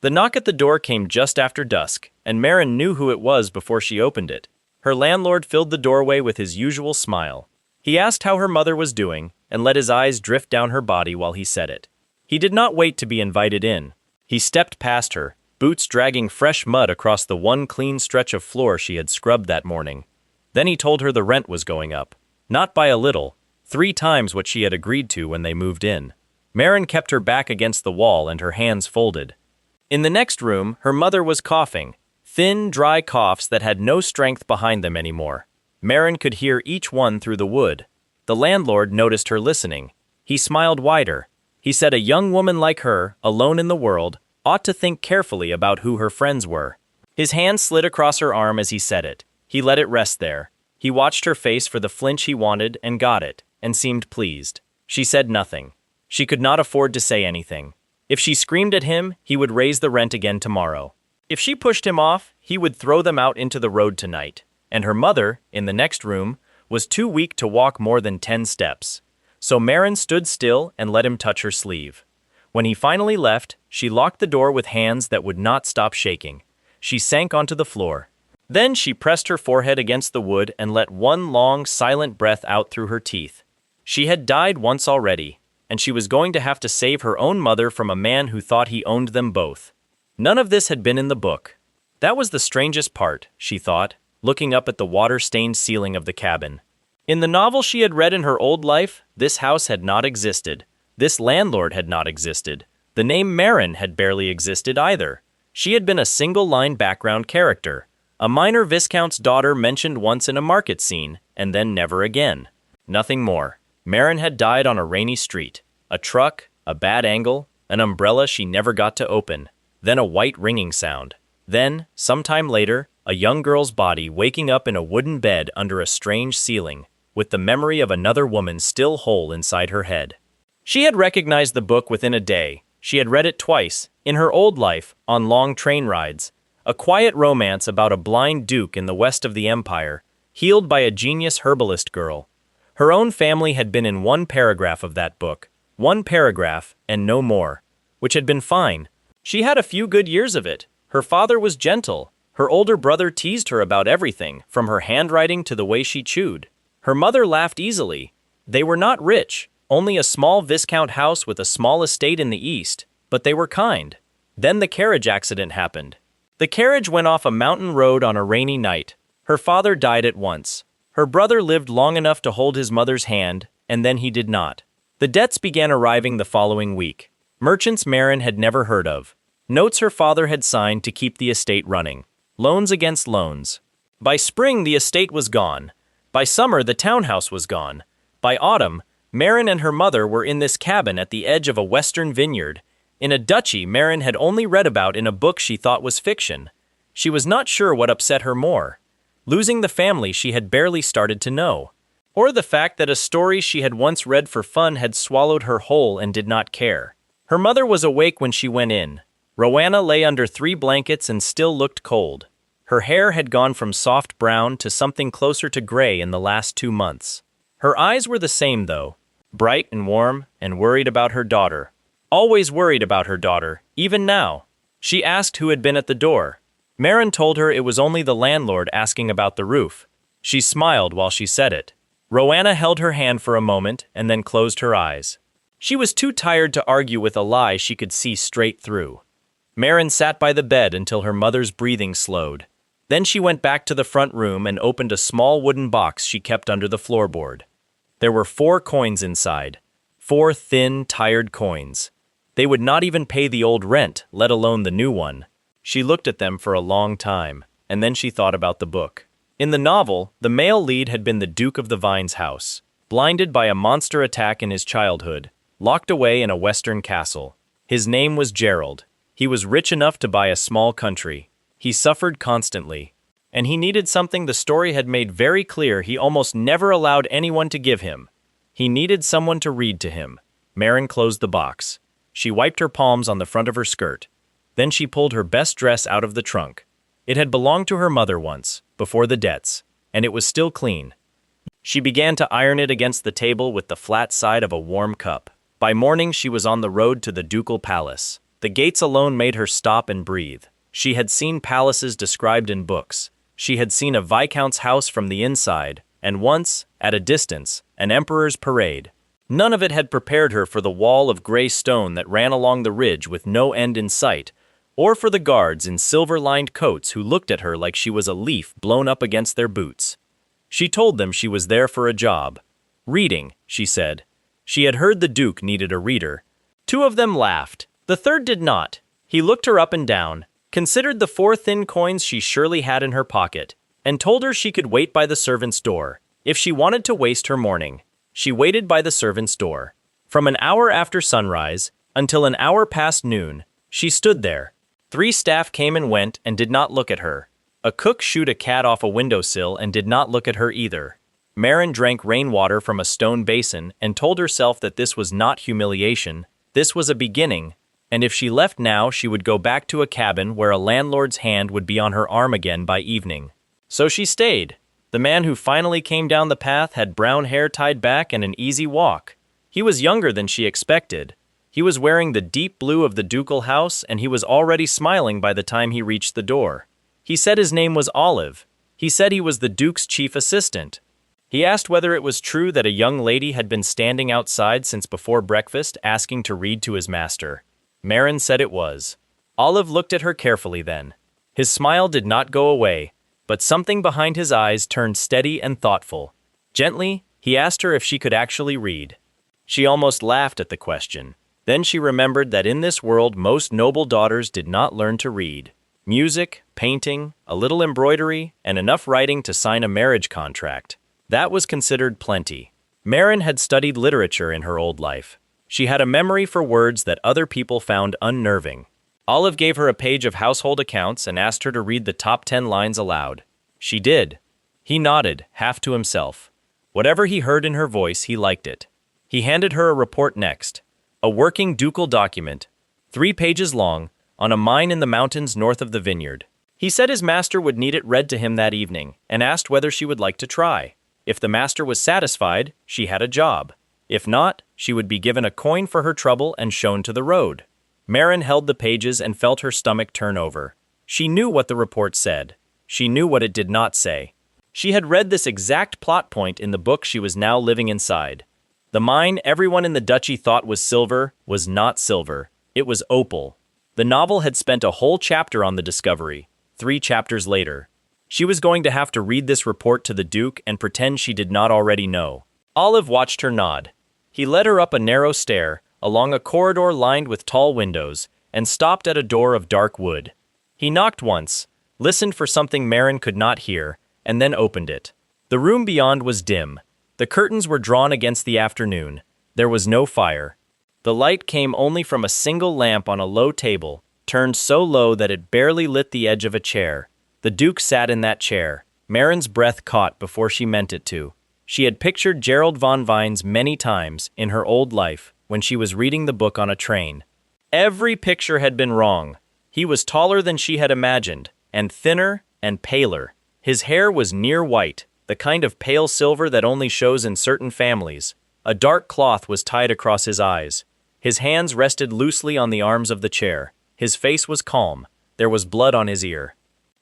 The knock at the door came just after dusk, and Marin knew who it was before she opened it. Her landlord filled the doorway with his usual smile. He asked how her mother was doing, and let his eyes drift down her body while he said it. He did not wait to be invited in. He stepped past her, boots dragging fresh mud across the one clean stretch of floor she had scrubbed that morning. Then he told her the rent was going up. Not by a little, 3 times what she had agreed to when they moved in. Marin kept her back against the wall and her hands folded. In the next room, her mother was coughing, thin, dry coughs that had no strength behind them anymore. Marin could hear each one through the wood. The landlord noticed her listening. He smiled wider. He said a young woman like her, alone in the world, ought to think carefully about who her friends were. His hand slid across her arm as he said it. He let it rest there. He watched her face for the flinch he wanted and got it, and seemed pleased. She said nothing. She could not afford to say anything. If she screamed at him, he would raise the rent again tomorrow. If she pushed him off, he would throw them out into the road tonight. And her mother, in the next room, was too weak to walk more than 10 steps. So Marin stood still and let him touch her sleeve. When he finally left, she locked the door with hands that would not stop shaking. She sank onto the floor. Then she pressed her forehead against the wood and let one long, silent breath out through her teeth. She had died once already, and she was going to have to save her own mother from a man who thought he owned them both. None of this had been in the book. That was the strangest part, she thought, looking up at the water-stained ceiling of the cabin. In the novel she had read in her old life, this house had not existed. This landlord had not existed. The name Marin had barely existed either. She had been a single-line background character, a minor viscount's daughter mentioned once in a market scene, and then never again. Nothing more. Marin had died on a rainy street. A truck, a bad angle, an umbrella she never got to open. Then a white ringing sound. Then, sometime later, a young girl's body waking up in a wooden bed under a strange ceiling, with the memory of another woman still whole inside her head. She had recognized the book within a day. She had read it twice, in her old life, on long train rides. A quiet romance about a blind duke in the west of the empire, healed by a genius herbalist girl. Her own family had been in one paragraph of that book. One paragraph, and no more. Which had been fine. She had a few good years of it. Her father was gentle. Her older brother teased her about everything, from her handwriting to the way she chewed. Her mother laughed easily. They were not rich, only a small viscount house with a small estate in the east, but they were kind. Then the carriage accident happened. The carriage went off a mountain road on a rainy night. Her father died at once. Her brother lived long enough to hold his mother's hand, and then he did not. The debts began arriving the following week. Merchants Marin had never heard of. Notes her father had signed to keep the estate running. Loans against loans. By spring, the estate was gone. By summer, the townhouse was gone. By autumn, Marin and her mother were in this cabin at the edge of a western vineyard, in a duchy Marin had only read about in a book she thought was fiction. She was not sure what upset her more. Losing the family she had barely started to know, or the fact that a story she had once read for fun had swallowed her whole and did not care. Her mother was awake when she went in. Rowena lay under 3 blankets and still looked cold. Her hair had gone from soft brown to something closer to gray in the last 2 months. Her eyes were the same though, bright and warm and worried about her daughter. Always worried about her daughter, even now. She asked who had been at the door. Marin told her it was only the landlord asking about the roof. She smiled while she said it. Rowena held her hand for a moment and then closed her eyes. She was too tired to argue with a lie she could see straight through. Marin sat by the bed until her mother's breathing slowed. Then she went back to the front room and opened a small wooden box she kept under the floorboard. There were 4 coins inside. 4 thin, tired coins. They would not even pay the old rent, let alone the new one. She looked at them for a long time, and then she thought about the book. In the novel, the male lead had been the Duke of the Vine's house, blinded by a monster attack in his childhood, locked away in a western castle. His name was Gerald. He was rich enough to buy a small country. He suffered constantly, and he needed something the story had made very clear he almost never allowed anyone to give him. He needed someone to read to him. Marin closed the box. She wiped her palms on the front of her skirt. Then she pulled her best dress out of the trunk. It had belonged to her mother once, before the debts, and it was still clean. She began to iron it against the table with the flat side of a warm cup. By morning she was on the road to the ducal palace. The gates alone made her stop and breathe. She had seen palaces described in books. She had seen a viscount's house from the inside, and once, at a distance, an emperor's parade. None of it had prepared her for the wall of gray stone that ran along the ridge with no end in sight, or for the guards in silver-lined coats who looked at her like she was a leaf blown up against their boots. She told them she was there for a job. Reading, she said. She had heard the Duke needed a reader. Two of them laughed. The third did not. He looked her up and down, considered the 4 thin coins she surely had in her pocket, and told her she could wait by the servant's door. If she wanted to waste her morning, she waited by the servant's door. From an hour after sunrise until an hour past noon, she stood there. 3 staff came and went and did not look at her. A cook shooed a cat off a windowsill and did not look at her either. Marin drank rainwater from a stone basin and told herself that this was not humiliation, this was a beginning, and if she left now she would go back to a cabin where a landlord's hand would be on her arm again by evening. So she stayed. The man who finally came down the path had brown hair tied back and an easy walk. He was younger than she expected. He was wearing the deep blue of the ducal house, and he was already smiling by the time he reached the door. He said his name was Olive. He said he was the Duke's chief assistant. He asked whether it was true that a young lady had been standing outside since before breakfast asking to read to his master. Marin said it was. Olive looked at her carefully then. His smile did not go away, but something behind his eyes turned steady and thoughtful. Gently, he asked her if she could actually read. She almost laughed at the question. Then she remembered that in this world most noble daughters did not learn to read. Music, painting, a little embroidery, and enough writing to sign a marriage contract. That was considered plenty. Marin had studied literature in her old life. She had a memory for words that other people found unnerving. Olive gave her a page of household accounts and asked her to read the top 10 lines aloud. She did. He nodded, half to himself. Whatever he heard in her voice, he liked it. He handed her a report next. A working ducal document, 3 pages long, on a mine in the mountains north of the vineyard. He said his master would need it read to him that evening, and asked whether she would like to try. If the master was satisfied, she had a job. If not, she would be given a coin for her trouble and shown to the road. Marin held the pages and felt her stomach turn over. She knew what the report said. She knew what it did not say. She had read this exact plot point in the book she was now living inside. The mine everyone in the duchy thought was silver was not silver. It was opal. The novel had spent a whole chapter on the discovery, 3 chapters later. She was going to have to read this report to the Duke and pretend she did not already know. Olive watched her nod. He led her up a narrow stair, along a corridor lined with tall windows, and stopped at a door of dark wood. He knocked once, listened for something Marin could not hear, and then opened it. The room beyond was dim. The curtains were drawn against the afternoon. There was no fire. The light came only from a single lamp on a low table, turned so low that it barely lit the edge of a chair. The Duke sat in that chair. Marin's breath caught before she meant it to. She had pictured Gerald von Vines many times in her old life when she was reading the book on a train. Every picture had been wrong. He was taller than she had imagined, and thinner and paler. His hair was near white, the kind of pale silver that only shows in certain families. A dark cloth was tied across his eyes. His hands rested loosely on the arms of the chair. His face was calm. There was blood on his ear.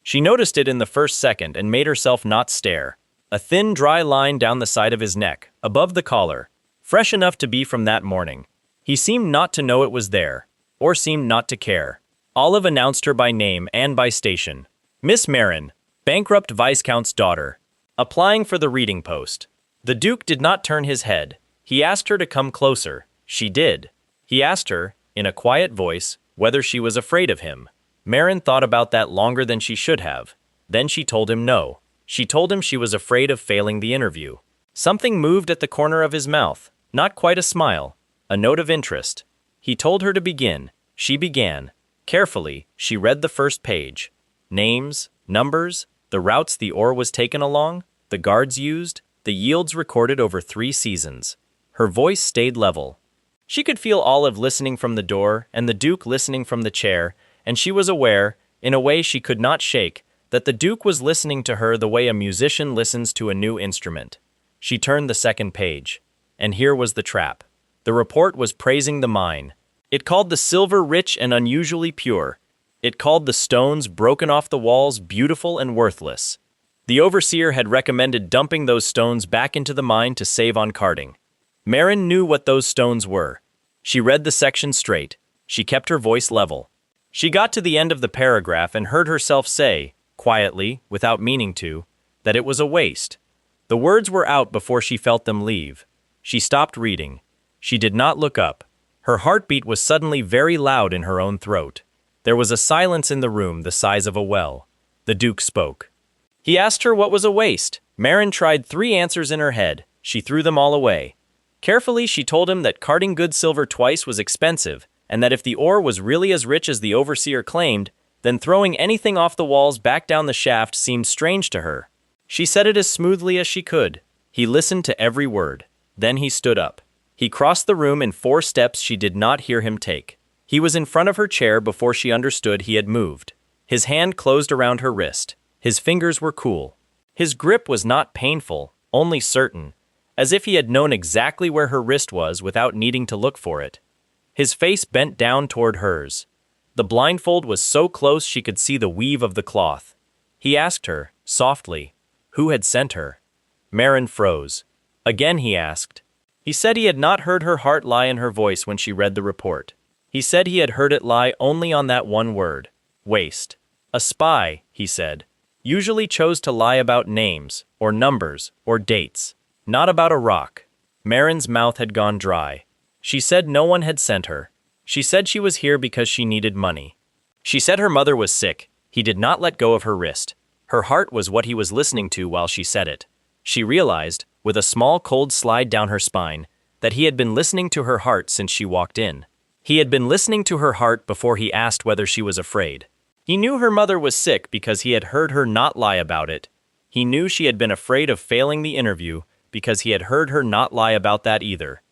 She noticed it in the first second and made herself not stare. A thin, dry line down the side of his neck, above the collar, fresh enough to be from that morning. He seemed not to know it was there, or seemed not to care. Olive announced her by name and by station. Miss Marin, bankrupt Viscount's daughter, applying for the reading post. The Duke did not turn his head. He asked her to come closer. She did. He asked her, in a quiet voice, whether she was afraid of him. Marin thought about that longer than she should have. Then she told him no. She told him she was afraid of failing the interview. Something moved at the corner of his mouth, not quite a smile, a note of interest. He told her to begin. She began. Carefully, she read the first page. Names, numbers, the routes the ore was taken along, the guards used, the yields recorded over 3 seasons. Her voice stayed level. She could feel Olive listening from the door and the Duke listening from the chair, and she was aware, in a way she could not shake, that the Duke was listening to her the way a musician listens to a new instrument. She turned the second page, and here was the trap. The report was praising the mine. It called the silver rich and unusually pure. It called the stones broken off the walls beautiful and worthless. The overseer had recommended dumping those stones back into the mine to save on carting. Marin knew what those stones were. She read the section straight. She kept her voice level. She got to the end of the paragraph and heard herself say, quietly, without meaning to, that it was a waste. The words were out before she felt them leave. She stopped reading. She did not look up. Her heartbeat was suddenly very loud in her own throat. There was a silence in the room the size of a well. The Duke spoke. He asked her what was a waste. Marin tried 3 answers in her head. She threw them all away. Carefully, she told him that carting good silver twice was expensive, and that if the ore was really as rich as the overseer claimed, then throwing anything off the walls back down the shaft seemed strange to her. She said it as smoothly as she could. He listened to every word. Then he stood up. He crossed the room in 4 steps she did not hear him take. He was in front of her chair before she understood he had moved. His hand closed around her wrist. His fingers were cool. His grip was not painful, only certain, as if he had known exactly where her wrist was without needing to look for it. His face bent down toward hers. The blindfold was so close she could see the weave of the cloth. He asked her, softly, who had sent her. Marin froze. Again he asked. He said he had not heard her heart lie in her voice when she read the report. He said he had heard it lie only on that one word, waste. A spy, he said, usually chose to lie about names, or numbers, or dates, not about a rock. Marin's mouth had gone dry. She said no one had sent her. She said she was here because she needed money. She said her mother was sick. He did not let go of her wrist. Her heart was what he was listening to while she said it. She realized, with a small cold slide down her spine, that he had been listening to her heart since she walked in. He had been listening to her heart before he asked whether she was afraid. He knew her mother was sick because he had heard her not lie about it. He knew she had been afraid of failing the interview because he had heard her not lie about that either.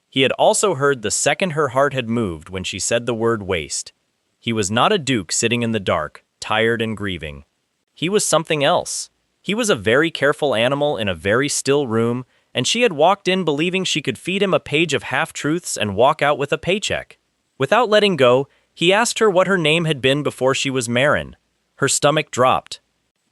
He had also heard the second her heart had moved when she said the word waste. He was not a duke sitting in the dark, tired and grieving. He was something else. He was a very careful animal in a very still room, and she had walked in believing she could feed him a page of half-truths and walk out with a paycheck. Without letting go, he asked her what her name had been before she was Marin. Her stomach dropped.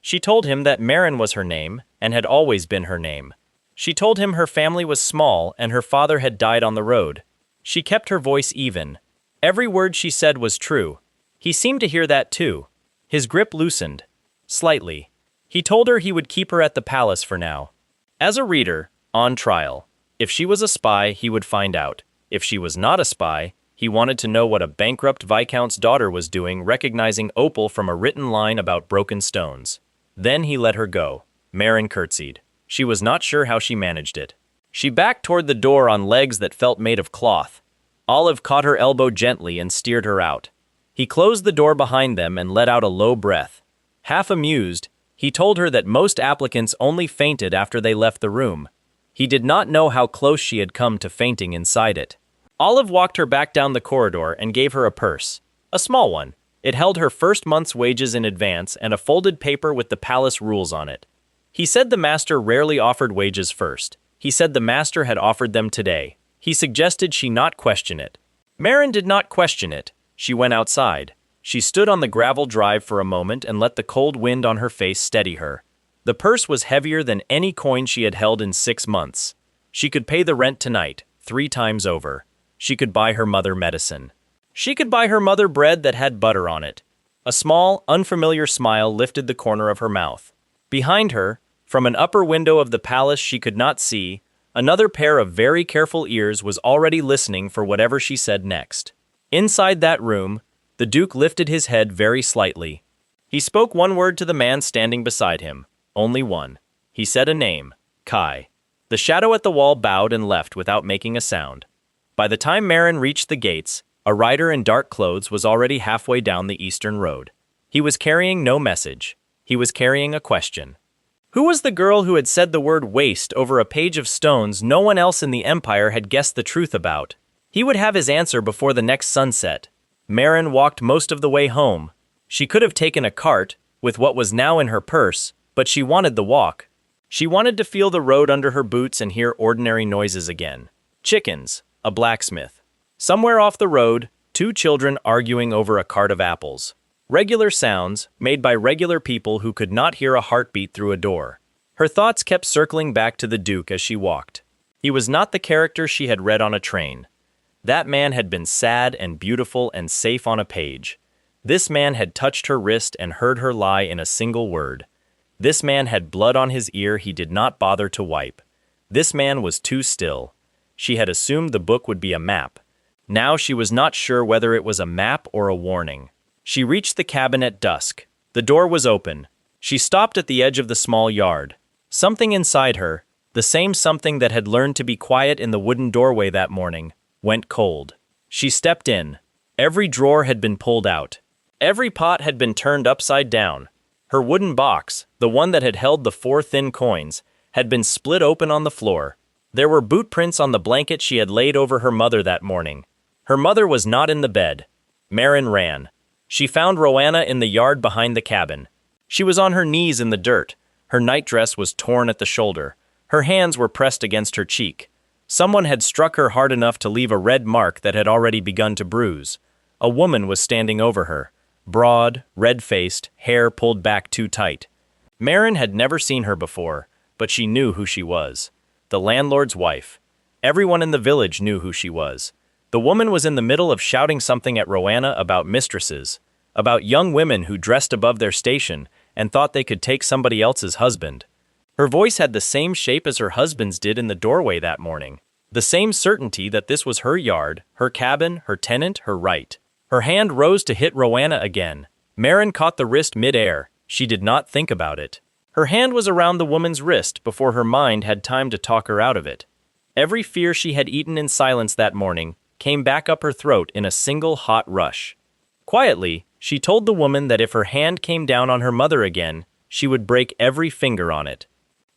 She told him that Marin was her name and had always been her name. She told him her family was small and her father had died on the road. She kept her voice even. Every word she said was true. He seemed to hear that too. His grip loosened. Slightly. He told her he would keep her at the palace for now. As a reader, on trial. If she was a spy, he would find out. If she was not a spy, he wanted to know what a bankrupt viscount's daughter was doing recognizing opal from a written line about broken stones. Then he let her go. Marin curtsied. She was not sure how she managed it. She backed toward the door on legs that felt made of cloth. Olive caught her elbow gently and steered her out. He closed the door behind them and let out a low breath. Half amused, he told her that most applicants only fainted after they left the room. He did not know how close she had come to fainting inside it. Olive walked her back down the corridor and gave her a purse. A small one. It held her first month's wages in advance and a folded paper with the palace rules on it. He said the master rarely offered wages first. He said the master had offered them today. He suggested she not question it. Marin did not question it. She went outside. She stood on the gravel drive for a moment and let the cold wind on her face steady her. The purse was heavier than any coin she had held in 6 months. She could pay the rent tonight, 3 times over. She could buy her mother medicine. She could buy her mother bread that had butter on it. A small, unfamiliar smile lifted the corner of her mouth. Behind her, from an upper window of the palace she could not see, another pair of very careful ears was already listening for whatever she said next. Inside that room, the Duke lifted his head very slightly. He spoke one word to the man standing beside him. Only one. He said a name. Kai. The shadow at the wall bowed and left without making a sound. By the time Marin reached the gates, a rider in dark clothes was already halfway down the eastern road. He was carrying no message. He was carrying a question. Who was the girl who had said the word waste over a page of stones no one else in the empire had guessed the truth about? He would have his answer before the next sunset. Marin walked most of the way home. She could have taken a cart, with what was now in her purse, but she wanted the walk. She wanted to feel the road under her boots and hear ordinary noises again. Chickens, a blacksmith. Somewhere off the road, Two children arguing over a cart of apples. Regular sounds, made by regular people who could not hear a heartbeat through a door. Her thoughts kept circling back to the Duke as she walked. He was not the character she had read on a train. That man had been sad and beautiful and safe on a page. This man had touched her wrist and heard her lie in a single word. This man had blood on his ear he did not bother to wipe. This man was too still. She had assumed the book would be a map. Now she was not sure whether it was a map or a warning. She reached the cabin at dusk. The door was open. She stopped at the edge of the small yard. Something inside her, the same something that had learned to be quiet in the wooden doorway that morning, went cold. She stepped in. Every drawer had been pulled out. Every pot had been turned upside down. Her wooden box, the one that had held the 4 thin coins, had been split open on the floor. There were boot prints on the blanket she had laid over her mother that morning. Her mother was not in the bed. Marin ran. She found Roanna in the yard behind the cabin. She was on her knees in the dirt. Her nightdress was torn at the shoulder. Her hands were pressed against her cheek. Someone had struck her hard enough to leave a red mark that had already begun to bruise. A woman was standing over her. Broad, red-faced, hair pulled back too tight. Marin had never seen her before, but she knew who she was. The landlord's wife. Everyone in the village knew who she was. The woman was in the middle of shouting something at Roanna about mistresses, about young women who dressed above their station and thought they could take somebody else's husband. Her voice had the same shape as her husband's did in the doorway that morning. The same certainty that this was her yard, her cabin, her tenant, her right. Her hand rose to hit Roanna again. Marin caught the wrist mid-air. She did not think about it. Her hand was around the woman's wrist before her mind had time to talk her out of it. Every fear she had eaten in silence that morning came back up her throat in a single hot rush. Quietly, she told the woman that if her hand came down on her mother again, she would break every finger on it.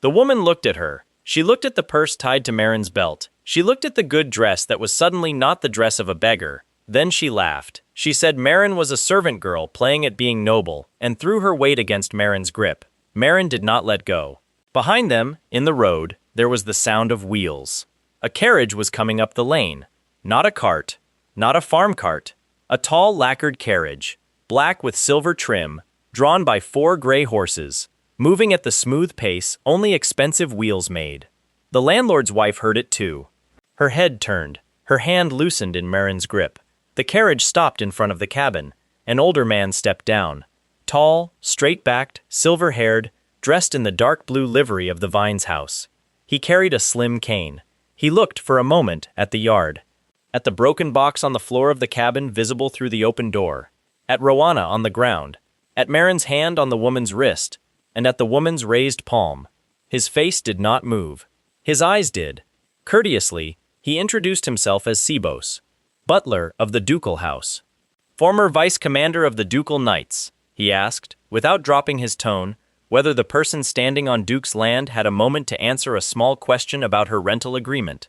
The woman looked at her. She looked at the purse tied to Marin's belt. She looked at the good dress that was suddenly not the dress of a beggar. Then she laughed. She said Marin was a servant girl playing at being noble, and threw her weight against Marin's grip. Marin did not let go. Behind them, in the road, there was the sound of wheels. A carriage was coming up the lane. Not a cart, not a farm cart. A tall lacquered carriage, black with silver trim, drawn by 4 gray horses, moving at the smooth pace only expensive wheels made. The landlord's wife heard it too. Her head turned. Her hand loosened in Marin's grip. The carriage stopped in front of the cabin. An older man stepped down. Tall, straight-backed, silver-haired, dressed in the dark blue livery of the Vines house. He carried a slim cane. He looked for a moment at the yard, at the broken box on the floor of the cabin visible through the open door, at Roanna on the ground, at Marin's hand on the woman's wrist, and at the woman's raised palm. His face did not move. His eyes did. Courteously, he introduced himself as Sibos, butler of the ducal house. Former vice-commander of the ducal knights, he asked, without dropping his tone, whether the person standing on Duke's land had a moment to answer a small question about her rental agreement.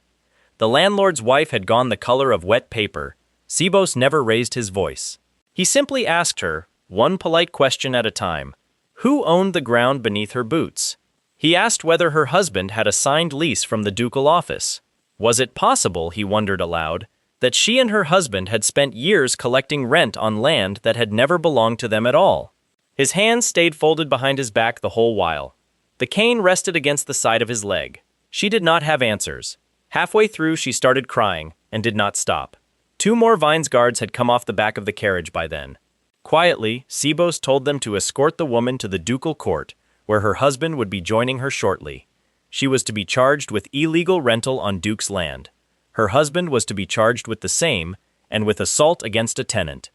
The landlord's wife had gone the color of wet paper. Sibos never raised his voice. He simply asked her, one polite question at a time, who owned the ground beneath her boots? He asked whether her husband had a signed lease from the ducal office. Was it possible, he wondered aloud, that she and her husband had spent years collecting rent on land that had never belonged to them at all? His hands stayed folded behind his back the whole while. The cane rested against the side of his leg. She did not have answers. Halfway through, she started crying, and did not stop. 2 more Vines guards had come off the back of the carriage by then. Quietly, Sibos told them to escort the woman to the ducal court, where her husband would be joining her shortly. She was to be charged with illegal rental on Duke's land. Her husband was to be charged with the same, and with assault against a tenant.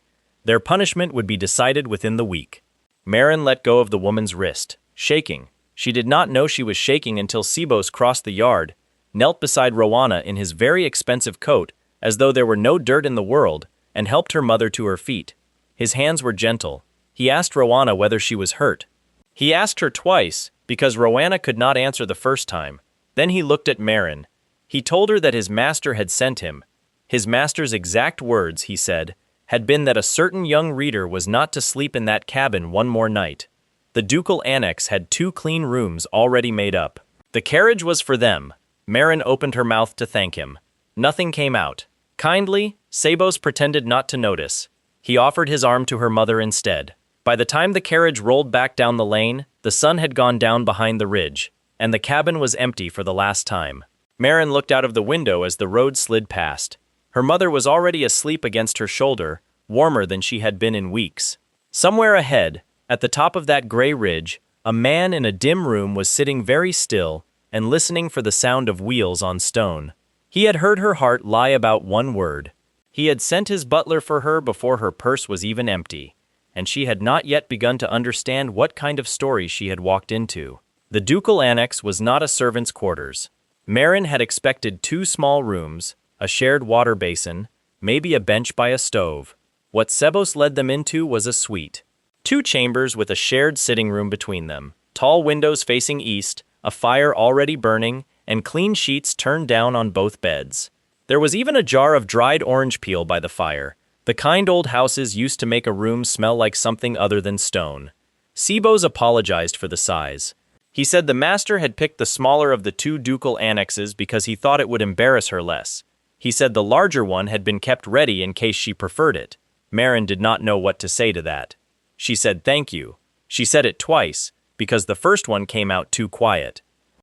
Their punishment would be decided within the week. Marin let go of the woman's wrist, shaking. She did not know she was shaking until Sibos crossed the yard, knelt beside Roanna in his very expensive coat, as though there were no dirt in the world, and helped her mother to her feet. His hands were gentle. He asked Roanna whether she was hurt. He asked her twice, because Roanna could not answer the first time. Then he looked at Marin. He told her that his master had sent him. His master's exact words, he said, had been that a certain young reader was not to sleep in that cabin one more night. The ducal annex had 2 clean rooms already made up. The carriage was for them. Marin opened her mouth to thank him. Nothing came out. Kindly, Sebos pretended not to notice. He offered his arm to her mother instead. By the time the carriage rolled back down the lane, the sun had gone down behind the ridge, and the cabin was empty for the last time. Marin looked out of the window as the road slid past. Her mother was already asleep against her shoulder, warmer than she had been in weeks. Somewhere ahead, at the top of that gray ridge, a man in a dim room was sitting very still and listening for the sound of wheels on stone. He had heard her heart lie about one word. He had sent his butler for her before her purse was even empty, and she had not yet begun to understand what kind of story she had walked into. The ducal annex was not a servant's quarters. Marin had expected 2 small rooms, a shared water basin, maybe a bench by a stove. What Sebos led them into was a suite. 2 chambers with a shared sitting room between them, tall windows facing east, a fire already burning, and clean sheets turned down on both beds. There was even a jar of dried orange peel by the fire. The kind old houses used to make a room smell like something other than stone. Sebos apologized for the size. He said the master had picked the smaller of the 2 ducal annexes because he thought it would embarrass her less. He said the larger one had been kept ready in case she preferred it. Marin did not know what to say to that. She said thank you. She said it twice, because the first one came out too quiet.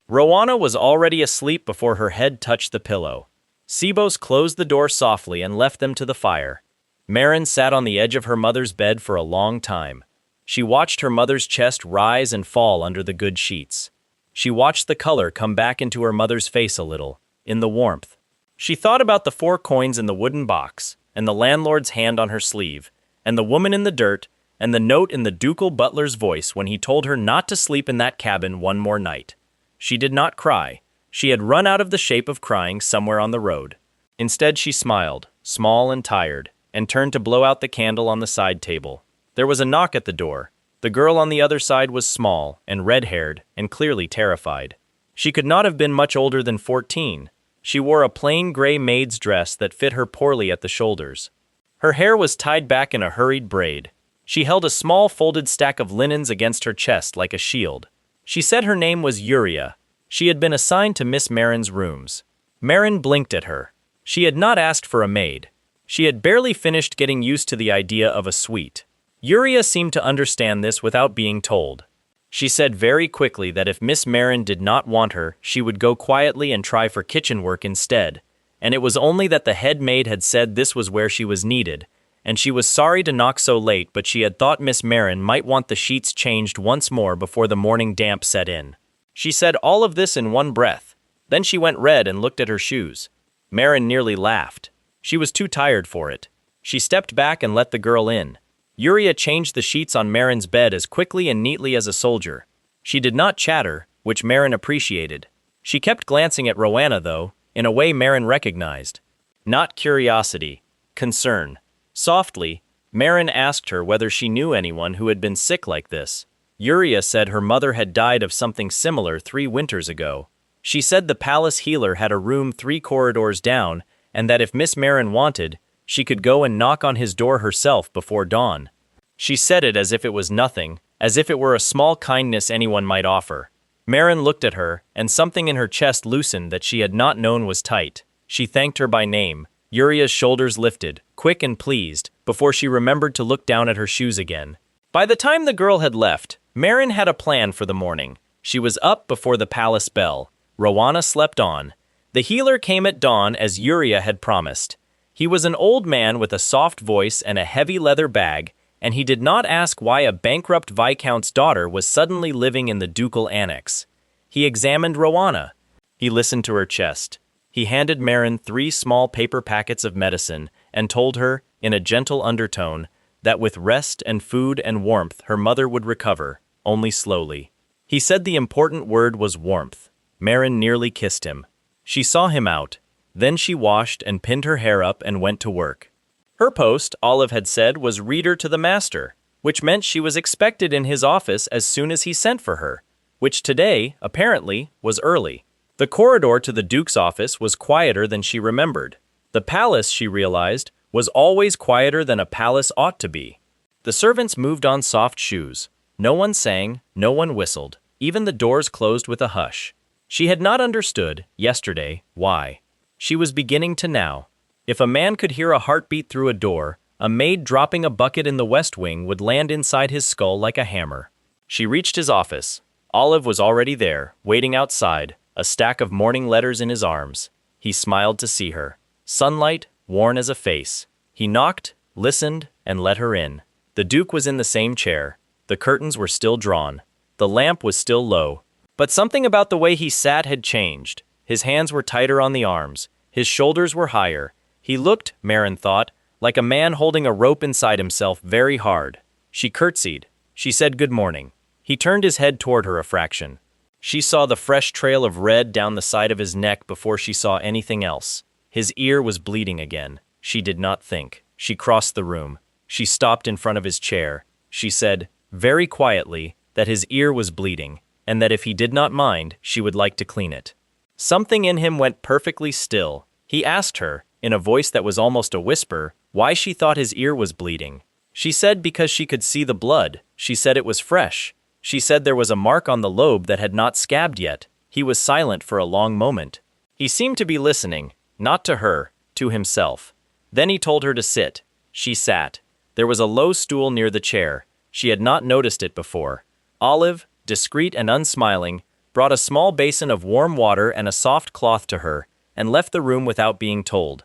Rowana was already asleep before her head touched the pillow. Sebos closed the door softly and left them to the fire. Marin sat on the edge of her mother's bed for a long time. She watched her mother's chest rise and fall under the good sheets. She watched the color come back into her mother's face a little, in the warmth. She thought about the 4 coins in the wooden box, and the landlord's hand on her sleeve, and the woman in the dirt, and the note in the ducal butler's voice when he told her not to sleep in that cabin one more night. She did not cry. She had run out of the shape of crying somewhere on the road. Instead, she smiled, small and tired, and turned to blow out the candle on the side table. There was a knock at the door. The girl on the other side was small and red-haired and clearly terrified. She could not have been much older than 14. She wore a plain gray maid's dress that fit her poorly at the shoulders. Her hair was tied back in a hurried braid. She held a small folded stack of linens against her chest like a shield. She said her name was Yuria. She had been assigned to Miss Marin's rooms. Marin blinked at her. She had not asked for a maid. She had barely finished getting used to the idea of a suite. Yuria seemed to understand this without being told. She said very quickly that if Miss Marin did not want her, she would go quietly and try for kitchen work instead, and it was only that the head maid had said this was where she was needed, and she was sorry to knock so late, but she had thought Miss Marin might want the sheets changed once more before the morning damp set in. She said all of this in one breath. Then she went red and looked at her shoes. Marin nearly laughed. She was too tired for it. She stepped back and let the girl in. Yuria changed the sheets on Marin's bed as quickly and neatly as a soldier. She did not chatter, which Marin appreciated. She kept glancing at Rowana, though, in a way Marin recognized. Not curiosity, concern. Softly, Marin asked her whether she knew anyone who had been sick like this. Yuria said her mother had died of something similar 3 winters ago. She said the palace healer had a room 3 corridors down, and that if Miss Marin wanted, she could go and knock on his door herself before dawn. She said it as if it was nothing, as if it were a small kindness anyone might offer. Marin looked at her, and something in her chest loosened that she had not known was tight. She thanked her by name. Yuria's shoulders lifted, quick and pleased, before she remembered to look down at her shoes again. By the time the girl had left, Marin had a plan for the morning. She was up before the palace bell. Rowana slept on. The healer came at dawn as Yuria had promised. He was an old man with a soft voice and a heavy leather bag, and he did not ask why a bankrupt viscount's daughter was suddenly living in the ducal annex. He examined Rowana. He listened to her chest. He handed Marin 3 small paper packets of medicine and told her, in a gentle undertone, that with rest and food and warmth her mother would recover, only slowly. He said the important word was warmth. Marin nearly kissed him. She saw him out. Then she washed and pinned her hair up and went to work. Her post, Olive had said, was reader to the master, which meant she was expected in his office as soon as he sent for her, which today, apparently, was early. The corridor to the Duke's office was quieter than she remembered. The palace, she realized, was always quieter than a palace ought to be. The servants moved on soft shoes. No one sang, no one whistled. Even the doors closed with a hush. She had not understood, yesterday, why. She was beginning to now. If a man could hear a heartbeat through a door, a maid dropping a bucket in the West Wing would land inside his skull like a hammer. She reached his office. Olive was already there, waiting outside, a stack of morning letters in his arms. He smiled to see her. Sunlight, worn as a face. He knocked, listened, and let her in. The Duke was in the same chair. The curtains were still drawn. The lamp was still low. But something about the way he sat had changed. His hands were tighter on the arms. His shoulders were higher. He looked, Marin thought, like a man holding a rope inside himself very hard. She curtsied. She said good morning. He turned his head toward her a fraction. She saw the fresh trail of red down the side of his neck before she saw anything else. His ear was bleeding again. She did not think. She crossed the room. She stopped in front of his chair. She said, very quietly, that his ear was bleeding, and that if he did not mind, she would like to clean it. Something in him went perfectly still. He asked her, in a voice that was almost a whisper, why she thought his ear was bleeding. She said because she could see the blood. She said it was fresh. She said there was a mark on the lobe that had not scabbed yet. He was silent for a long moment. He seemed to be listening, not to her, to himself. Then he told her to sit. She sat. There was a low stool near the chair. She had not noticed it before. Olive, discreet and unsmiling, brought a small basin of warm water and a soft cloth to her, and left the room without being told.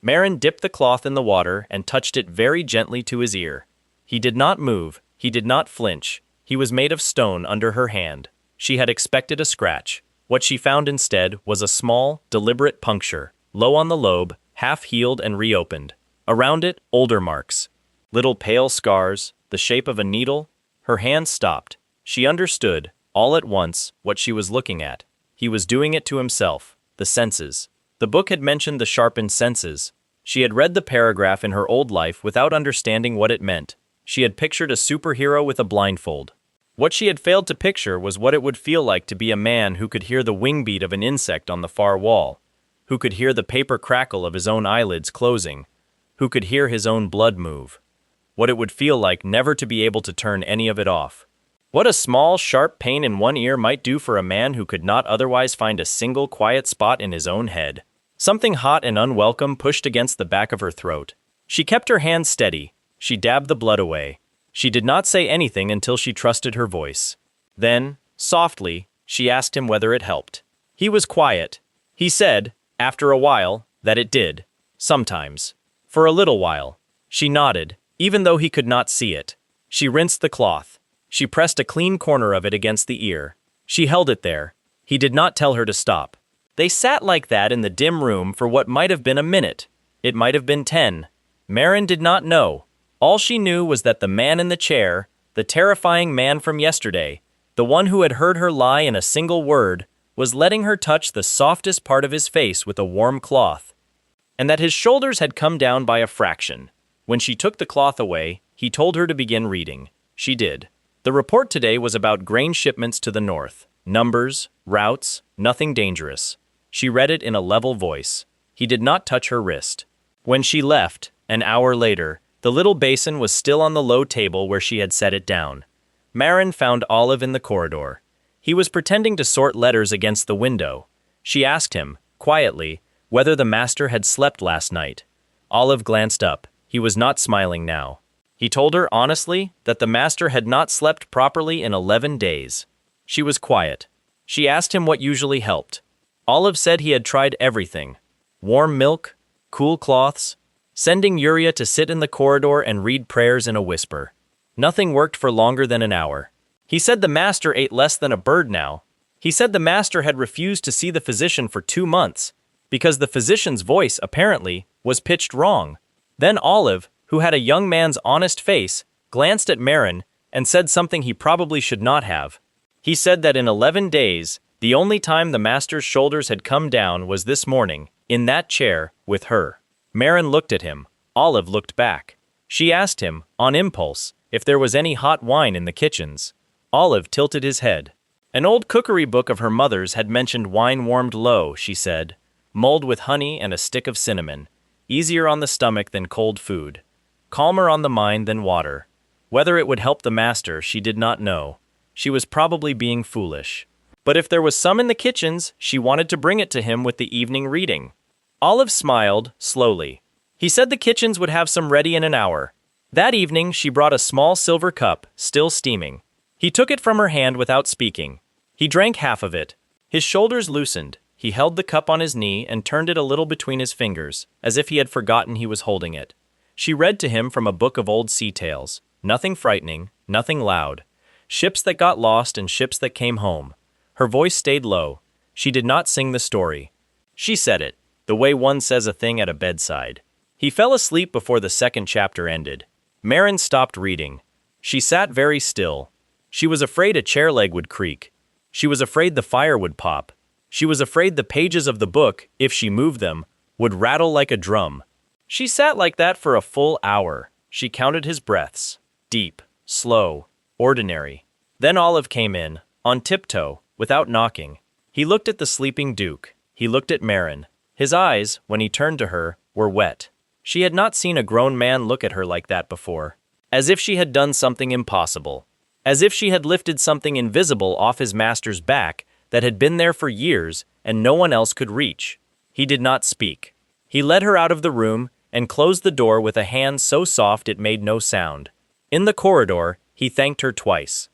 Marin dipped the cloth in the water and touched it very gently to his ear. He did not move. He did not flinch. He was made of stone under her hand. She had expected a scratch. What she found instead was a small, deliberate puncture, low on the lobe, half healed and reopened. Around it, older marks. Little pale scars, the shape of a needle. Her hand stopped. She understood, all at once, what she was looking at. He was doing it to himself. The senses. The book had mentioned the sharpened senses. She had read the paragraph in her old life without understanding what it meant. She had pictured a superhero with a blindfold. What she had failed to picture was what it would feel like to be a man who could hear the wing beat of an insect on the far wall, who could hear the paper crackle of his own eyelids closing, who could hear his own blood move. What it would feel like never to be able to turn any of it off. What a small, sharp pain in one ear might do for a man who could not otherwise find a single quiet spot in his own head. Something hot and unwelcome pushed against the back of her throat. She kept her hand steady. She dabbed the blood away. She did not say anything until she trusted her voice. Then, softly, she asked him whether it helped. He was quiet. He said, after a while, that it did. Sometimes. For a little while. She nodded, even though he could not see it. She rinsed the cloth. She pressed a clean corner of it against the ear. She held it there. He did not tell her to stop. They sat like that in the dim room for what might have been a minute. It might have been 10. Marin did not know. All she knew was that the man in the chair, the terrifying man from yesterday, the one who had heard her lie in a single word, was letting her touch the softest part of his face with a warm cloth, and that his shoulders had come down by a fraction. When she took the cloth away, he told her to begin reading. She did. The report today was about grain shipments to the north. Numbers, routes, nothing dangerous. She read it in a level voice. He did not touch her wrist. When she left, an hour later, the little basin was still on the low table where she had set it down. Marin found Olive in the corridor. He was pretending to sort letters against the window. She asked him, quietly, whether the master had slept last night. Olive glanced up. He was not smiling now. He told her honestly that the master had not slept properly in 11 days. She was quiet. She asked him what usually helped. Olive said he had tried everything. Warm milk, cool cloths, sending Yuria to sit in the corridor and read prayers in a whisper. Nothing worked for longer than an hour. He said the master ate less than a bird now. He said the master had refused to see the physician for 2 months, because the physician's voice, apparently, was pitched wrong. Then Olive, who had a young man's honest face, glanced at Marin and said something he probably should not have. He said that in 11 days, the only time the master's shoulders had come down was this morning, in that chair, with her. Marin looked at him. Olive looked back. She asked him, on impulse, if there was any hot wine in the kitchens. Olive tilted his head. An old cookery book of her mother's had mentioned wine warmed low, she said, mulled with honey and a stick of cinnamon, easier on the stomach than cold food, calmer on the mind than water. Whether it would help the master, she did not know. She was probably being foolish. But if there was some in the kitchens, she wanted to bring it to him with the evening reading. Olive smiled, slowly. He said the kitchens would have some ready in an hour. That evening, she brought a small silver cup, still steaming. He took it from her hand without speaking. He drank half of it. His shoulders loosened. He held the cup on his knee and turned it a little between his fingers, as if he had forgotten he was holding it. She read to him from a book of old sea tales. Nothing frightening, nothing loud. Ships that got lost and ships that came home. Her voice stayed low. She did not sing the story. She said it, the way one says a thing at a bedside. He fell asleep before the second chapter ended. Marin stopped reading. She sat very still. She was afraid a chair leg would creak. She was afraid the fire would pop. She was afraid the pages of the book, if she moved them, would rattle like a drum. She sat like that for a full hour. She counted his breaths. Deep, slow, ordinary. Then Olive came in, on tiptoe, without knocking. He looked at the sleeping Duke. He looked at Marin. His eyes, when he turned to her, were wet. She had not seen a grown man look at her like that before. As if she had done something impossible. As if she had lifted something invisible off his master's back that had been there for years and no one else could reach. He did not speak. He led her out of the room and closed the door with a hand so soft it made no sound. In the corridor, he thanked her twice.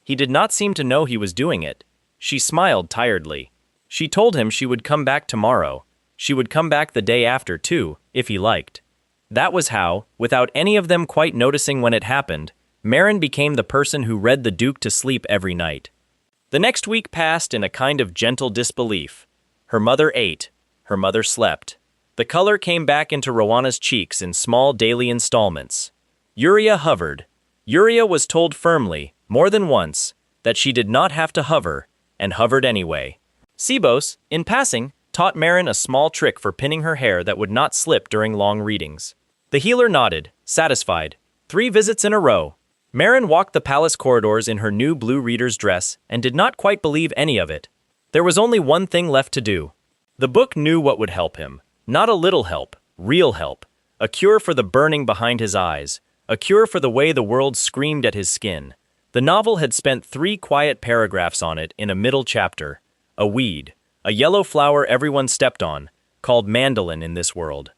He did not seem to know he was doing it. She smiled tiredly. She told him she would come back tomorrow. She would come back the day after, too, if he liked. That was how, without any of them quite noticing when it happened, Marin became the person who read the Duke to sleep every night. The next week passed in a kind of gentle disbelief. Her mother ate. Her mother slept. The color came back into Rowanna's cheeks in small daily installments. Uriah hovered. Uriah was told firmly, more than once, that she did not have to hover, and hovered anyway. Sibos, in passing, taught Marin a small trick for pinning her hair that would not slip during long readings. The healer nodded, satisfied. 3 visits in a row. Marin walked the palace corridors in her new blue reader's dress and did not quite believe any of it. There was only one thing left to do. The book knew what would help him. Not a little help, real help. A cure for the burning behind his eyes. A cure for the way the world screamed at his skin. The novel had spent 3 quiet paragraphs on it in a middle chapter. A weed. A yellow flower everyone stepped on, called mandolin in this world.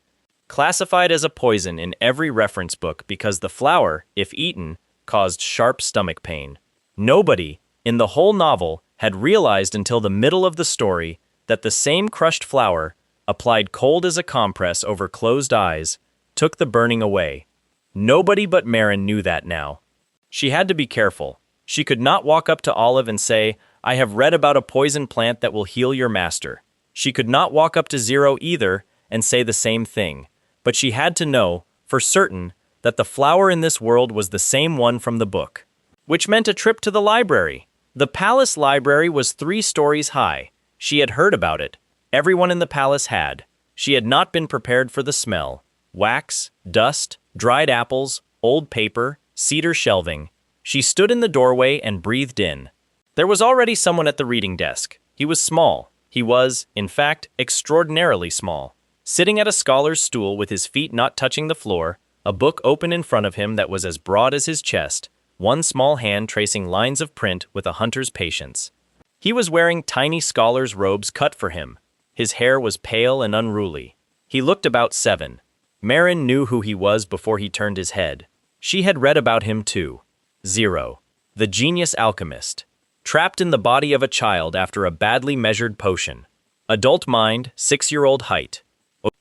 Classified as a poison in every reference book because the flower, if eaten, caused sharp stomach pain. Nobody, in the whole novel, had realized until the middle of the story that the same crushed flower, applied cold as a compress over closed eyes, took the burning away. Nobody but Marin knew that now. She had to be careful. She could not walk up to Olive and say, "I have read about a poison plant that will heal your master." She could not walk up to Zero either and say the same thing. But she had to know, for certain, that the flower in this world was the same one from the book. Which meant a trip to the library. The palace library was 3 stories high. She had heard about it. Everyone in the palace had. She had not been prepared for the smell. Wax, dust, dried apples, old paper, cedar shelving. She stood in the doorway and breathed in. There was already someone at the reading desk. He was small. He was, in fact, extraordinarily small. Sitting at a scholar's stool with his feet not touching the floor, a book open in front of him that was as broad as his chest, one small hand tracing lines of print with a hunter's patience. He was wearing tiny scholar's robes cut for him. His hair was pale and unruly. He looked about 7. Marin knew who he was before he turned his head. She had read about him too. Zero. The genius alchemist. Trapped in the body of a child after a badly measured potion. Adult mind, 6-year-old height.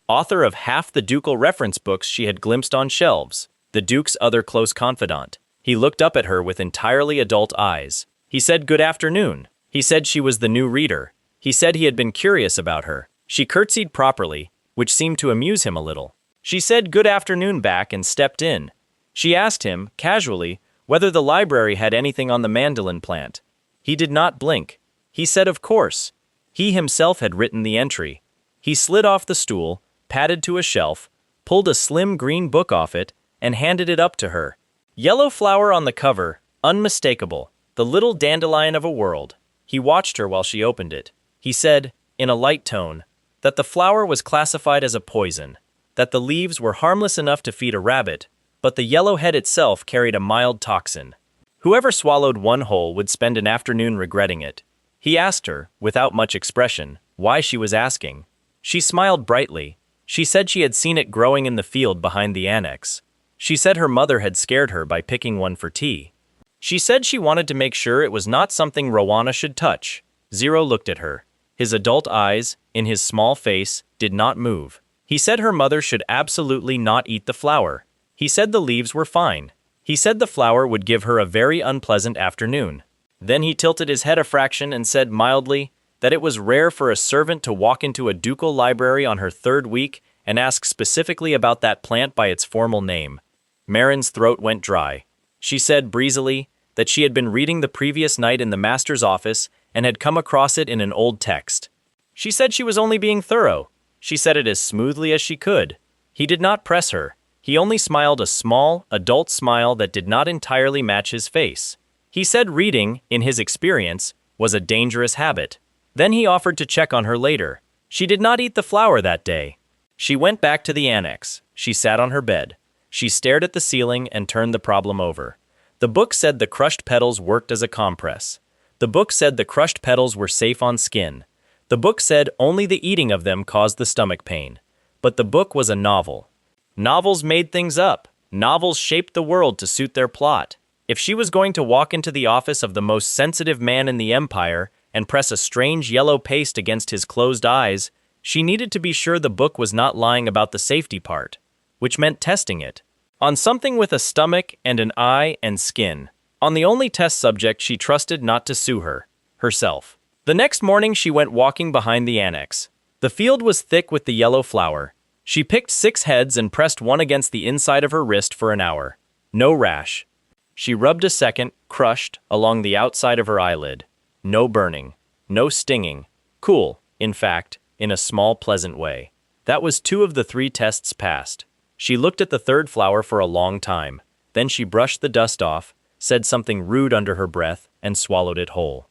Author of half the ducal reference books she had glimpsed on shelves. The Duke's other close confidant. He looked up at her with entirely adult eyes. He said good afternoon. He said she was the new reader. He said he had been curious about her. She curtsied properly, which seemed to amuse him a little. She said good afternoon back and stepped in. She asked him, casually, whether the library had anything on the mandolin plant. He did not blink. He said of course. He himself had written the entry. He slid off the stool, padded to a shelf, pulled a slim green book off it, and handed it up to her. Yellow flower on the cover, unmistakable, the little dandelion of a world. He watched her while she opened it. He said, in a light tone, that the flower was classified as a poison, that the leaves were harmless enough to feed a rabbit, but the yellow head itself carried a mild toxin. Whoever swallowed one whole would spend an afternoon regretting it. He asked her, without much expression, why she was asking. She smiled brightly. She said she had seen it growing in the field behind the annex. She said her mother had scared her by picking one for tea. She said she wanted to make sure it was not something Rowana should touch. Zero looked at her. His adult eyes, in his small face, did not move. He said her mother should absolutely not eat the flower. He said the leaves were fine. He said the flower would give her a very unpleasant afternoon. Then he tilted his head a fraction and said mildly that it was rare for a servant to walk into a ducal library on her third week and ask specifically about that plant by its formal name. Marin's throat went dry. She said breezily that she had been reading the previous night in the master's office and had come across it in an old text. She said she was only being thorough. She said it as smoothly as she could. He did not press her. He only smiled a small, adult smile that did not entirely match his face. He said reading, in his experience, was a dangerous habit. Then he offered to check on her later. She did not eat the flower that day. She went back to the annex. She sat on her bed. She stared at the ceiling and turned the problem over. The book said the crushed petals worked as a compress. The book said the crushed petals were safe on skin. The book said only the eating of them caused the stomach pain. But the book was a novel. Novels made things up. Novels shaped the world to suit their plot. If she was going to walk into the office of the most sensitive man in the empire and press a strange yellow paste against his closed eyes, she needed to be sure the book was not lying about the safety part, which meant testing it. On something with a stomach and an eye and skin. On the only test subject she trusted not to sue her, herself. The next morning she went walking behind the annex. The field was thick with the yellow flower. She picked 6 heads and pressed one against the inside of her wrist for an hour. No rash. She rubbed a second, crushed, along the outside of her eyelid. No burning. No stinging. Cool, in fact, in a small, pleasant way. That was 2 of the 3 tests passed. She looked at the third flower for a long time. Then she brushed the dust off, said something rude under her breath, and swallowed it whole.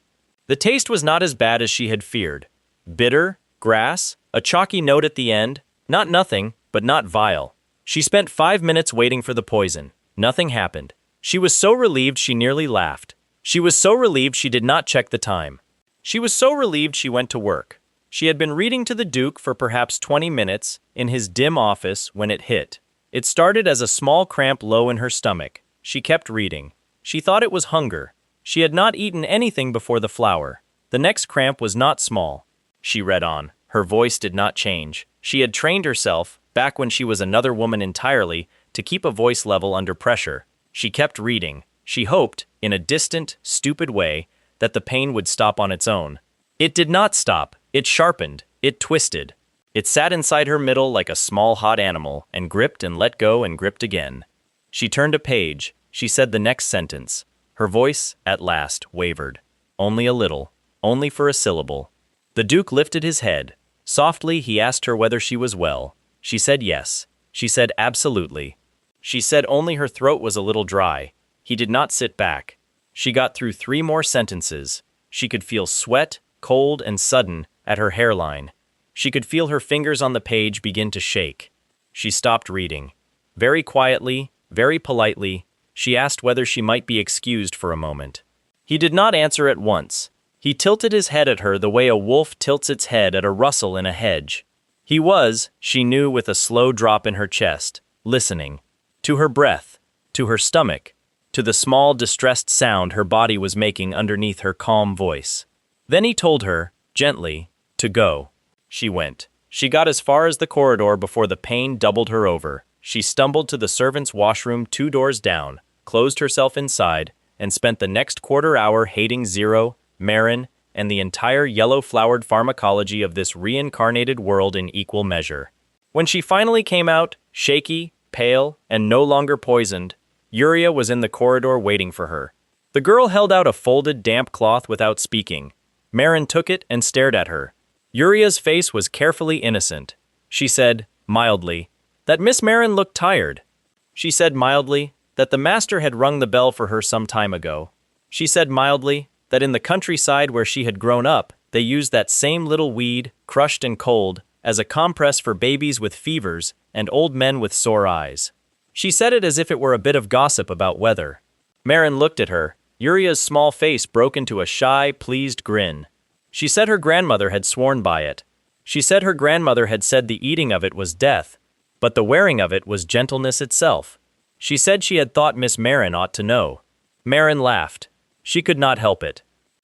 The taste was not as bad as she had feared. Bitter, grass, a chalky note at the end. Not nothing, but not vile. She spent 5 minutes waiting for the poison. Nothing happened. She was so relieved she nearly laughed. She was so relieved she did not check the time. She was so relieved she went to work. She had been reading to the Duke for perhaps 20 minutes in his dim office when it hit. It started as a small cramp low in her stomach. She kept reading. She thought it was hunger. She had not eaten anything before the flower. The next cramp was not small. She read on. Her voice did not change. She had trained herself, back when she was another woman entirely, to keep a voice level under pressure. She kept reading. She hoped, in a distant, stupid way, that the pain would stop on its own. It did not stop. It sharpened. It twisted. It sat inside her middle like a small hot animal, and gripped and let go and gripped again. She turned a page. She said the next sentence. Her voice, at last, wavered. Only a little. Only for a syllable. The Duke lifted his head. Softly, he asked her whether she was well. She said yes. She said absolutely. She said only her throat was a little dry. He did not sit back. She got through 3 more sentences. She could feel sweat, cold and sudden, at her hairline. She could feel her fingers on the page begin to shake. She stopped reading. Very quietly, very politely, she asked whether she might be excused for a moment. He did not answer at once. He tilted his head at her the way a wolf tilts its head at a rustle in a hedge. He was, she knew with a slow drop in her chest, listening. To her breath, to her stomach, to the small distressed sound her body was making underneath her calm voice. Then he told her, gently, to go. She went. She got as far as the corridor before the pain doubled her over. She stumbled to the servants' washroom 2 doors down, closed herself inside, and spent the next quarter hour hating Zero, Marin, and the entire yellow-flowered pharmacology of this reincarnated world in equal measure. When she finally came out, shaky, pale, and no longer poisoned, Yuria was in the corridor waiting for her. The girl held out a folded damp cloth without speaking. Marin took it and stared at her. Yuria's face was carefully innocent. She said, mildly, that Miss Marin looked tired. She said mildly that the master had rung the bell for her some time ago. She said mildly that in the countryside where she had grown up, they used that same little weed, crushed and cold, as a compress for babies with fevers and old men with sore eyes. She said it as if it were a bit of gossip about weather. Marin looked at her. Yuria's small face broke into a shy, pleased grin. She said her grandmother had sworn by it. She said her grandmother had said the eating of it was death, but the wearing of it was gentleness itself. She said she had thought Miss Marin ought to know. Marin laughed. She could not help it.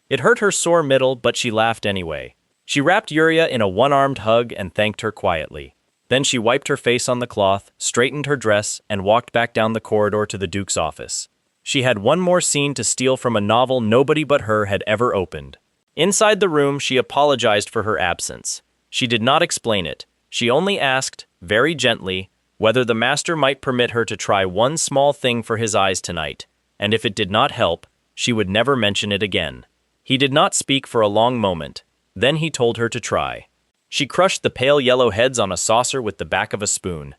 It hurt her sore middle, but she laughed anyway. She wrapped Yuria in a one-armed hug and thanked her quietly. Then she wiped her face on the cloth, straightened her dress, and walked back down the corridor to the Duke's office. She had one more scene to steal from a novel nobody but her had ever opened. Inside the room, she apologized for her absence. She did not explain it. She only asked, very gently, whether the master might permit her to try one small thing for his eyes tonight, and if it did not help, she would never mention it again. He did not speak for a long moment. Then he told her to try. She crushed the pale yellow heads on a saucer with the back of a spoon.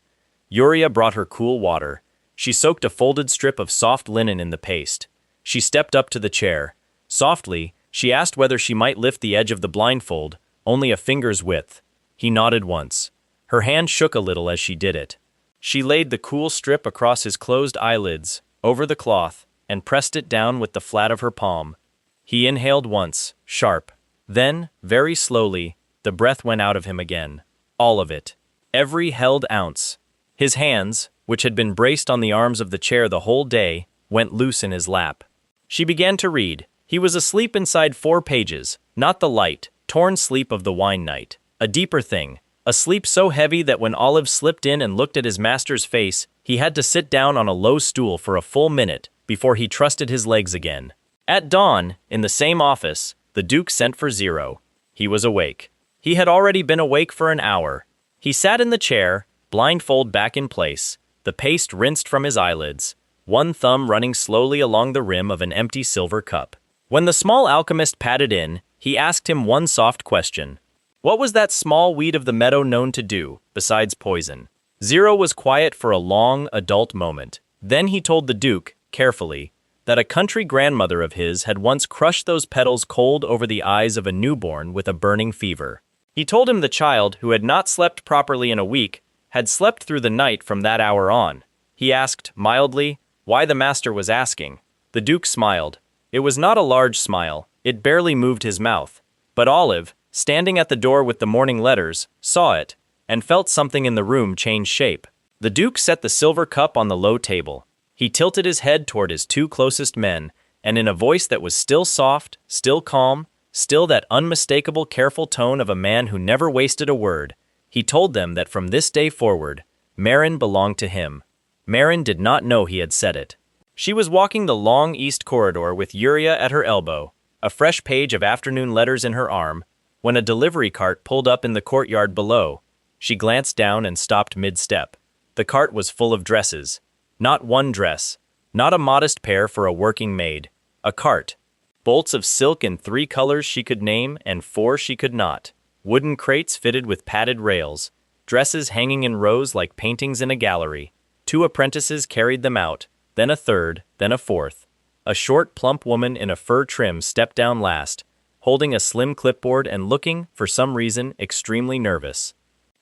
Yuria brought her cool water. She soaked a folded strip of soft linen in the paste. She stepped up to the chair. Softly, she asked whether she might lift the edge of the blindfold, only a finger's width. He nodded once. Her hand shook a little as she did it. She laid the cool strip across his closed eyelids, over the cloth, and pressed it down with the flat of her palm. He inhaled once, sharp. Then, very slowly, the breath went out of him again. All of it. Every held ounce. His hands, which had been braced on the arms of the chair the whole day, went loose in his lap. She began to read. He was asleep inside 4 pages, not the light, torn sleep of the wine night. A deeper thing. A sleep so heavy that when Olive slipped in and looked at his master's face, he had to sit down on a low stool for a full minute before he trusted his legs again. At dawn, in the same office, the Duke sent for Zero. He was awake. He had already been awake for an hour. He sat in the chair, blindfold back in place, the paste rinsed from his eyelids, one thumb running slowly along the rim of an empty silver cup. When the small alchemist padded in, he asked him one soft question. What was that small weed of the meadow known to do, besides poison? Zero was quiet for a long, adult moment. Then he told the Duke, carefully, that a country grandmother of his had once crushed those petals cold over the eyes of a newborn with a burning fever. He told him the child, who had not slept properly in a week, had slept through the night from that hour on. He asked, mildly, why the master was asking. The Duke smiled. It was not a large smile. It barely moved his mouth. But Olive, standing at the door with the morning letters, saw it, and felt something in the room change shape. The Duke set the silver cup on the low table. He tilted his head toward his 2 closest men, and in a voice that was still soft, still calm, still that unmistakable careful tone of a man who never wasted a word, he told them that from this day forward, Marin belonged to him. Marin did not know he had said it. She was walking the long east corridor with Yuria at her elbow, a fresh page of afternoon letters in her arm, when a delivery cart pulled up in the courtyard below. She glanced down and stopped mid-step. The cart was full of dresses. Not one dress. Not a modest pair for a working maid. A cart. Bolts of silk in 3 colors she could name and 4 she could not. Wooden crates fitted with padded rails. Dresses hanging in rows like paintings in a gallery. 2 apprentices carried them out, then a third, then a fourth. A short, plump woman in a fur trim stepped down last, holding a slim clipboard and looking, for some reason, extremely nervous.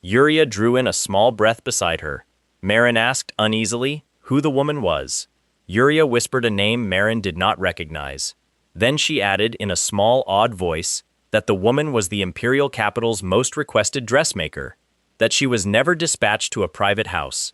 Yuria drew in a small breath beside her. Marin asked uneasily who the woman was. Yuria whispered a name Marin did not recognize. Then she added in a small, odd voice that the woman was the imperial capital's most requested dressmaker, that she was never dispatched to a private house,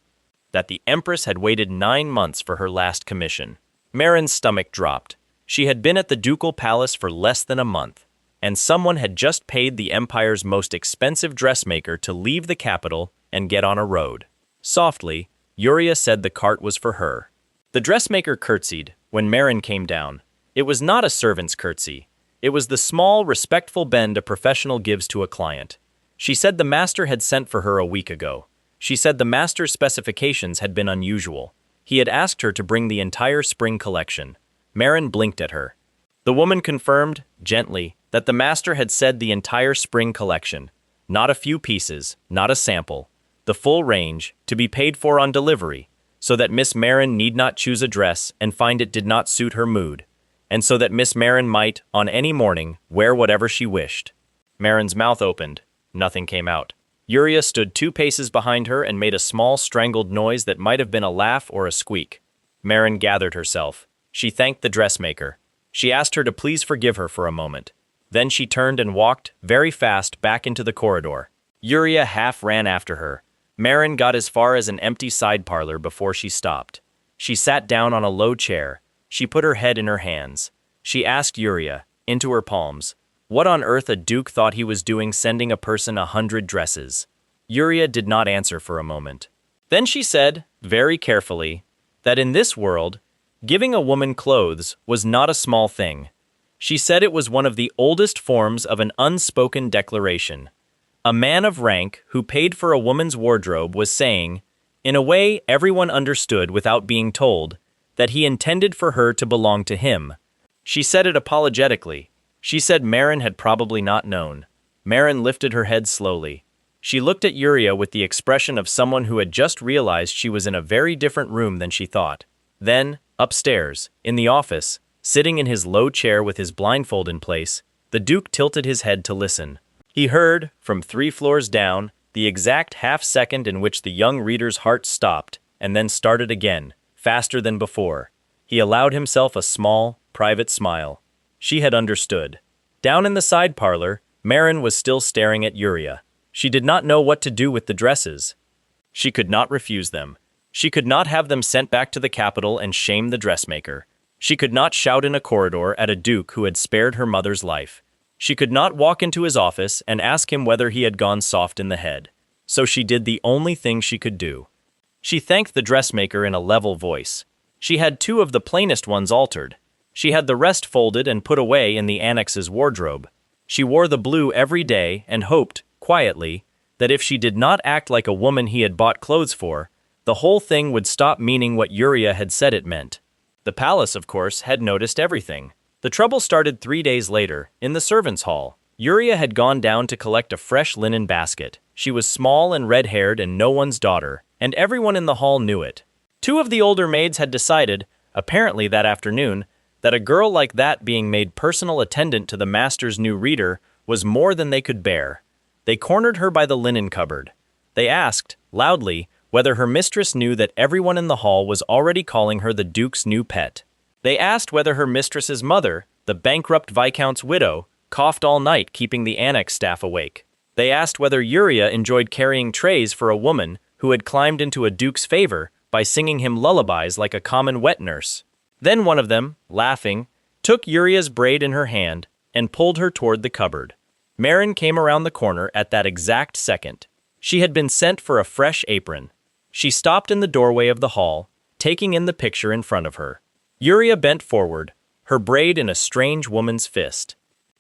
that the Empress had waited 9 months for her last commission. Marin's stomach dropped. She had been at the ducal palace for less than a month, and someone had just paid the Empire's most expensive dressmaker to leave the capital and get on a road. Softly, Yuria said the cart was for her. The dressmaker curtsied when Marin came down. It was not a servant's curtsy. It was the small, respectful bend a professional gives to a client. She said the master had sent for her a week ago. She said the master's specifications had been unusual. He had asked her to bring the entire spring collection. Marin blinked at her. The woman confirmed, gently, that the master had said the entire spring collection. Not a few pieces, not a sample. The full range, to be paid for on delivery, so that Miss Marin need not choose a dress and find it did not suit her mood, and so that Miss Marin might, on any morning, wear whatever she wished. Marin's mouth opened. Nothing came out. Yuria stood 2 paces behind her and made a small, strangled noise that might have been a laugh or a squeak. Marin gathered herself. She thanked the dressmaker. She asked her to please forgive her for a moment. Then she turned and walked, very fast, back into the corridor. Yuria half ran after her. Marin got as far as an empty side parlor before she stopped. She sat down on a low chair. She put her head in her hands. She asked Yuria, into her palms, what on earth a duke thought he was doing sending a person 100 dresses. Yuria did not answer for a moment. Then she said, very carefully, that in this world, giving a woman clothes was not a small thing. She said it was one of the oldest forms of an unspoken declaration. A man of rank who paid for a woman's wardrobe was saying, in a way everyone understood without being told, that he intended for her to belong to him. She said it apologetically. She said Marin had probably not known. Marin lifted her head slowly. She looked at Yuria with the expression of someone who had just realized she was in a very different room than she thought. Then, upstairs, in the office, sitting in his low chair with his blindfold in place, the Duke tilted his head to listen. He heard, from 3 floors down, the exact half-second in which the young reader's heart stopped, and then started again, faster than before. He allowed himself a small, private smile. She had understood. Down in the side parlor, Marin was still staring at Yuria. She did not know what to do with the dresses. She could not refuse them. She could not have them sent back to the capital and shame the dressmaker. She could not shout in a corridor at a duke who had spared her mother's life. She could not walk into his office and ask him whether he had gone soft in the head. So she did the only thing she could do. She thanked the dressmaker in a level voice. She had 2 of the plainest ones altered. She had the rest folded and put away in the annex's wardrobe. She wore the blue every day and hoped, quietly, that if she did not act like a woman he had bought clothes for, the whole thing would stop meaning what Yuria had said it meant. The palace, of course, had noticed everything. The trouble started 3 days later, in the servants' hall. Yuria had gone down to collect a fresh linen basket. She was small and red-haired and no one's daughter, and everyone in the hall knew it. 2 of the older maids had decided, apparently that afternoon, that a girl like that being made personal attendant to the master's new reader was more than they could bear. They cornered her by the linen cupboard. They asked, loudly, whether her mistress knew that everyone in the hall was already calling her the Duke's new pet. They asked whether her mistress's mother, the bankrupt Viscount's widow, coughed all night keeping the annex staff awake. They asked whether Yuria enjoyed carrying trays for a woman who had climbed into a duke's favor by singing him lullabies like a common wet nurse. Then one of them, laughing, took Yuria's braid in her hand and pulled her toward the cupboard. Marin came around the corner at that exact second. She had been sent for a fresh apron. She stopped in the doorway of the hall, taking in the picture in front of her. Yuria bent forward, her braid in a strange woman's fist.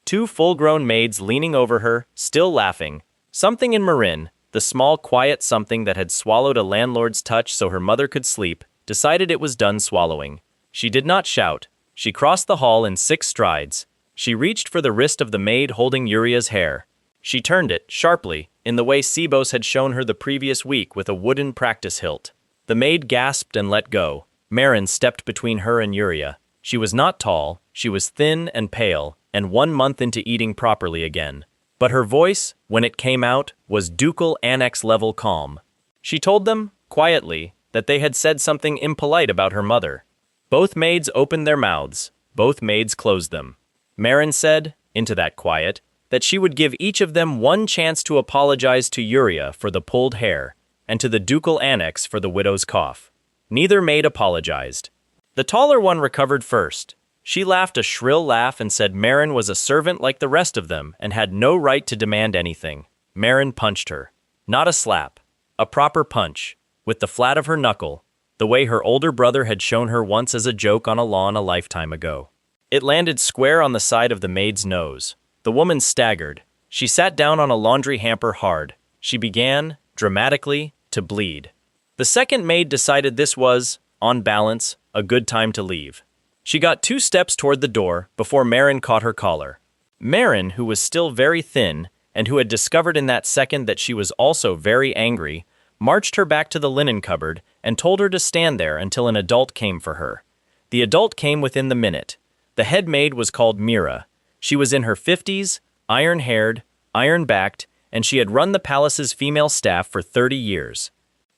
2 full-grown maids leaning over her, still laughing. Something in Marin, the small quiet something that had swallowed a landlord's touch so her mother could sleep, decided it was done swallowing. She did not shout. She crossed the hall in 6 strides. She reached for the wrist of the maid holding Yuria's hair. She turned it, sharply, in the way Sibos had shown her the previous week with a wooden practice hilt. The maid gasped and let go. Marin stepped between her and Yuria. She was not tall, she was thin and pale, and 1 month into eating properly again. But her voice, when it came out, was ducal annex-level calm. She told them, quietly, that they had said something impolite about her mother. Both maids opened their mouths. Both maids closed them. Marin said, into that quiet, that she would give each of them 1 chance to apologize to Yuria for the pulled hair, and to the ducal annex for the widow's cough. Neither maid apologized. The taller one recovered first. She laughed a shrill laugh and said Marin was a servant like the rest of them and had no right to demand anything. Marin punched her. Not a slap. A proper punch, with the flat of her knuckle, the way her older brother had shown her once as a joke on a lawn a lifetime ago. It landed square on the side of the maid's nose. The woman staggered. She sat down on a laundry hamper hard. She began, dramatically, to bleed. The second maid decided this was, on balance, a good time to leave. She got 2 steps toward the door before Marin caught her collar. Marin, who was still very thin, and who had discovered in that second that she was also very angry, marched her back to the linen cupboard and told her to stand there until an adult came for her. The adult came within the minute. The head maid was called Mira. She was in her 50s, iron-haired, iron-backed, and she had run the palace's female staff for 30 years.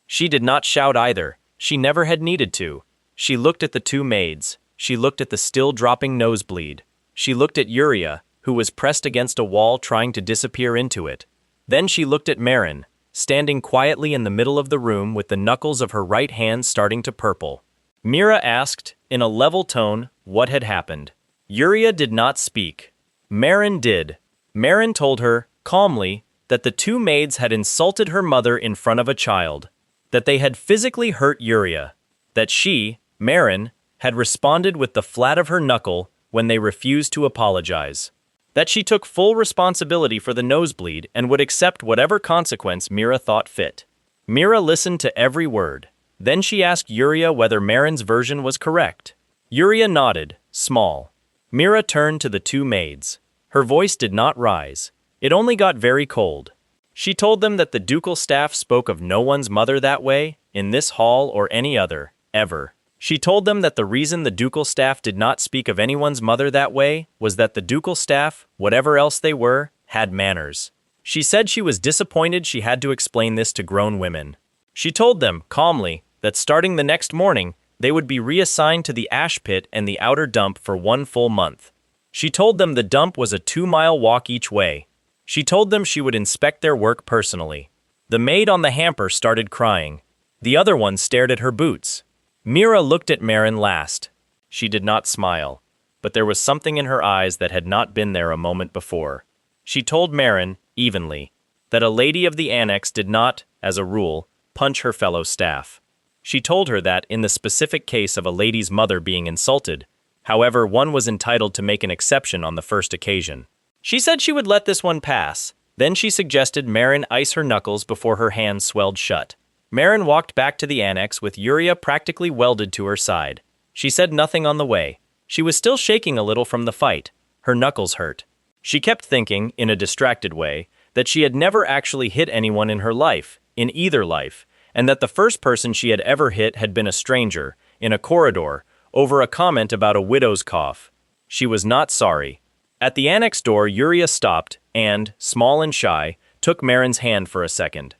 She did not shout either. She never had needed to. She looked at the 2 maids. She looked at the still dropping nosebleed. She looked at Yuria, who was pressed against a wall trying to disappear into it. Then she looked at Marin, standing quietly in the middle of the room with the knuckles of her right hand starting to purple. Mira asked, in a level tone, what had happened. Yuria did not speak. Marin did. Marin told her, calmly, that the two maids had insulted her mother in front of a child, that they had physically hurt Yuria, that she, Marin, had responded with the flat of her knuckle when they refused to apologize, that she took full responsibility for the nosebleed and would accept whatever consequence Mira thought fit. Mira listened to every word. Then she asked Yuria whether Marin's version was correct. Yuria nodded, small. Mira turned to the two maids. Her voice did not rise. It only got very cold. She told them that the ducal staff spoke of no one's mother that way, in this hall or any other, ever. She told them that the reason the ducal staff did not speak of anyone's mother that way was that the ducal staff, whatever else they were, had manners. She said she was disappointed she had to explain this to grown women. She told them, calmly, that starting the next morning, they would be reassigned to the ash pit and the outer dump for 1 full month. She told them the dump was a 2-mile walk each way. She told them she would inspect their work personally. The maid on the hamper started crying. The other one stared at her boots. Mira looked at Marin last. She did not smile, but there was something in her eyes that had not been there a moment before. She told Marin, evenly, that a lady of the annex did not, as a rule, punch her fellow staff. She told her that, in the specific case of a lady's mother being insulted, however, one was entitled to make an exception on the first occasion. She said she would let this one pass. Then she suggested Marin ice her knuckles before her hands swelled shut. Marin walked back to the annex with Yuria practically welded to her side. She said nothing on the way. She was still shaking a little from the fight. Her knuckles hurt. She kept thinking, in a distracted way, that she had never actually hit anyone in her life, in either life, and that the first person she had ever hit had been a stranger, in a corridor, over a comment about a widow's cough. She was not sorry. At the annex door, Yuria stopped and, small and shy, took Marin's hand for a second.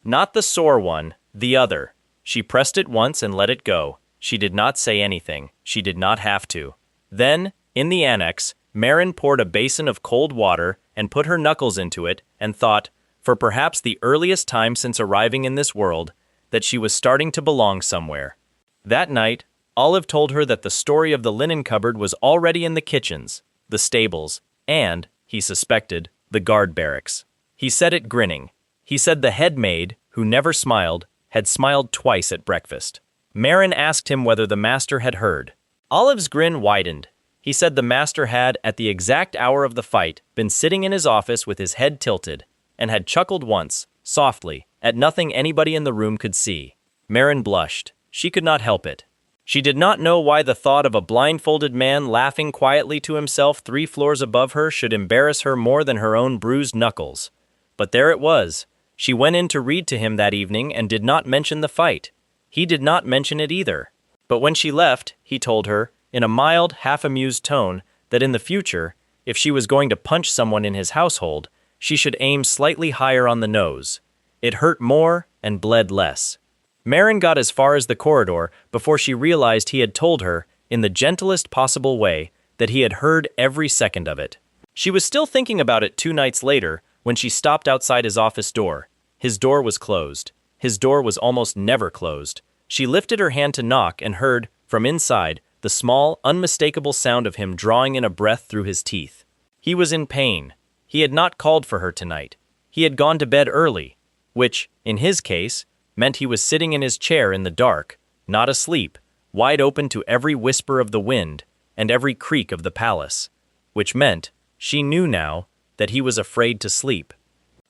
Not the sore one, the other. She pressed it once and let it go. She did not say anything. She did not have to. Then, in the annex, Marin poured a basin of cold water and put her knuckles into it and thought, for perhaps the earliest time since arriving in this world, that she was starting to belong somewhere. That night, Olive told her that the story of the linen cupboard was already in the kitchens, the stables, and, he suspected, the guard barracks. He said it grinning. He said the head maid, who never smiled, had smiled twice at breakfast. Marin asked him whether the master had heard. Olive's grin widened. He said the master had, at the exact hour of the fight, been sitting in his office with his head tilted, and had chuckled once, softly, at nothing anybody in the room could see. Marin blushed. She could not help it. She did not know why the thought of a blindfolded man laughing quietly to himself 3 floors above her should embarrass her more than her own bruised knuckles. But there it was. She went in to read to him that evening and did not mention the fight. He did not mention it either. But when she left, he told her, in a mild, half-amused tone, that in the future, if she was going to punch someone in his household, she should aim slightly higher on the nose. It hurt more and bled less. Marin got as far as the corridor before she realized he had told her, in the gentlest possible way, that he had heard every second of it. She was still thinking about it 2 nights later when she stopped outside his office door. His door was closed. His door was almost never closed. She lifted her hand to knock and heard, from inside, the small, unmistakable sound of him drawing in a breath through his teeth. He was in pain. He had not called for her tonight. He had gone to bed early, which, in his case, meant he was sitting in his chair in the dark, not asleep, wide open to every whisper of the wind and every creak of the palace, which meant, she knew now, that he was afraid to sleep.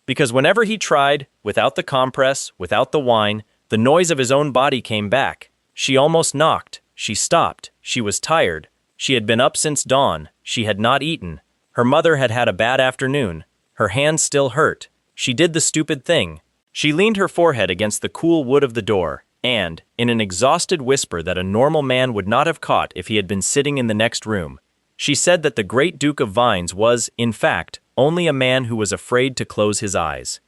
Because whenever he tried, without the compress, without the wine, the noise of his own body came back. She almost knocked. She stopped. She was tired. She had been up since dawn. She had not eaten. Her mother had had a bad afternoon. Her hands still hurt. She did the stupid thing. She leaned her forehead against the cool wood of the door, and, in an exhausted whisper that a normal man would not have caught if he had been sitting in the next room, she said that the great Duke of Vines was, in fact, only a man who was afraid to close his eyes.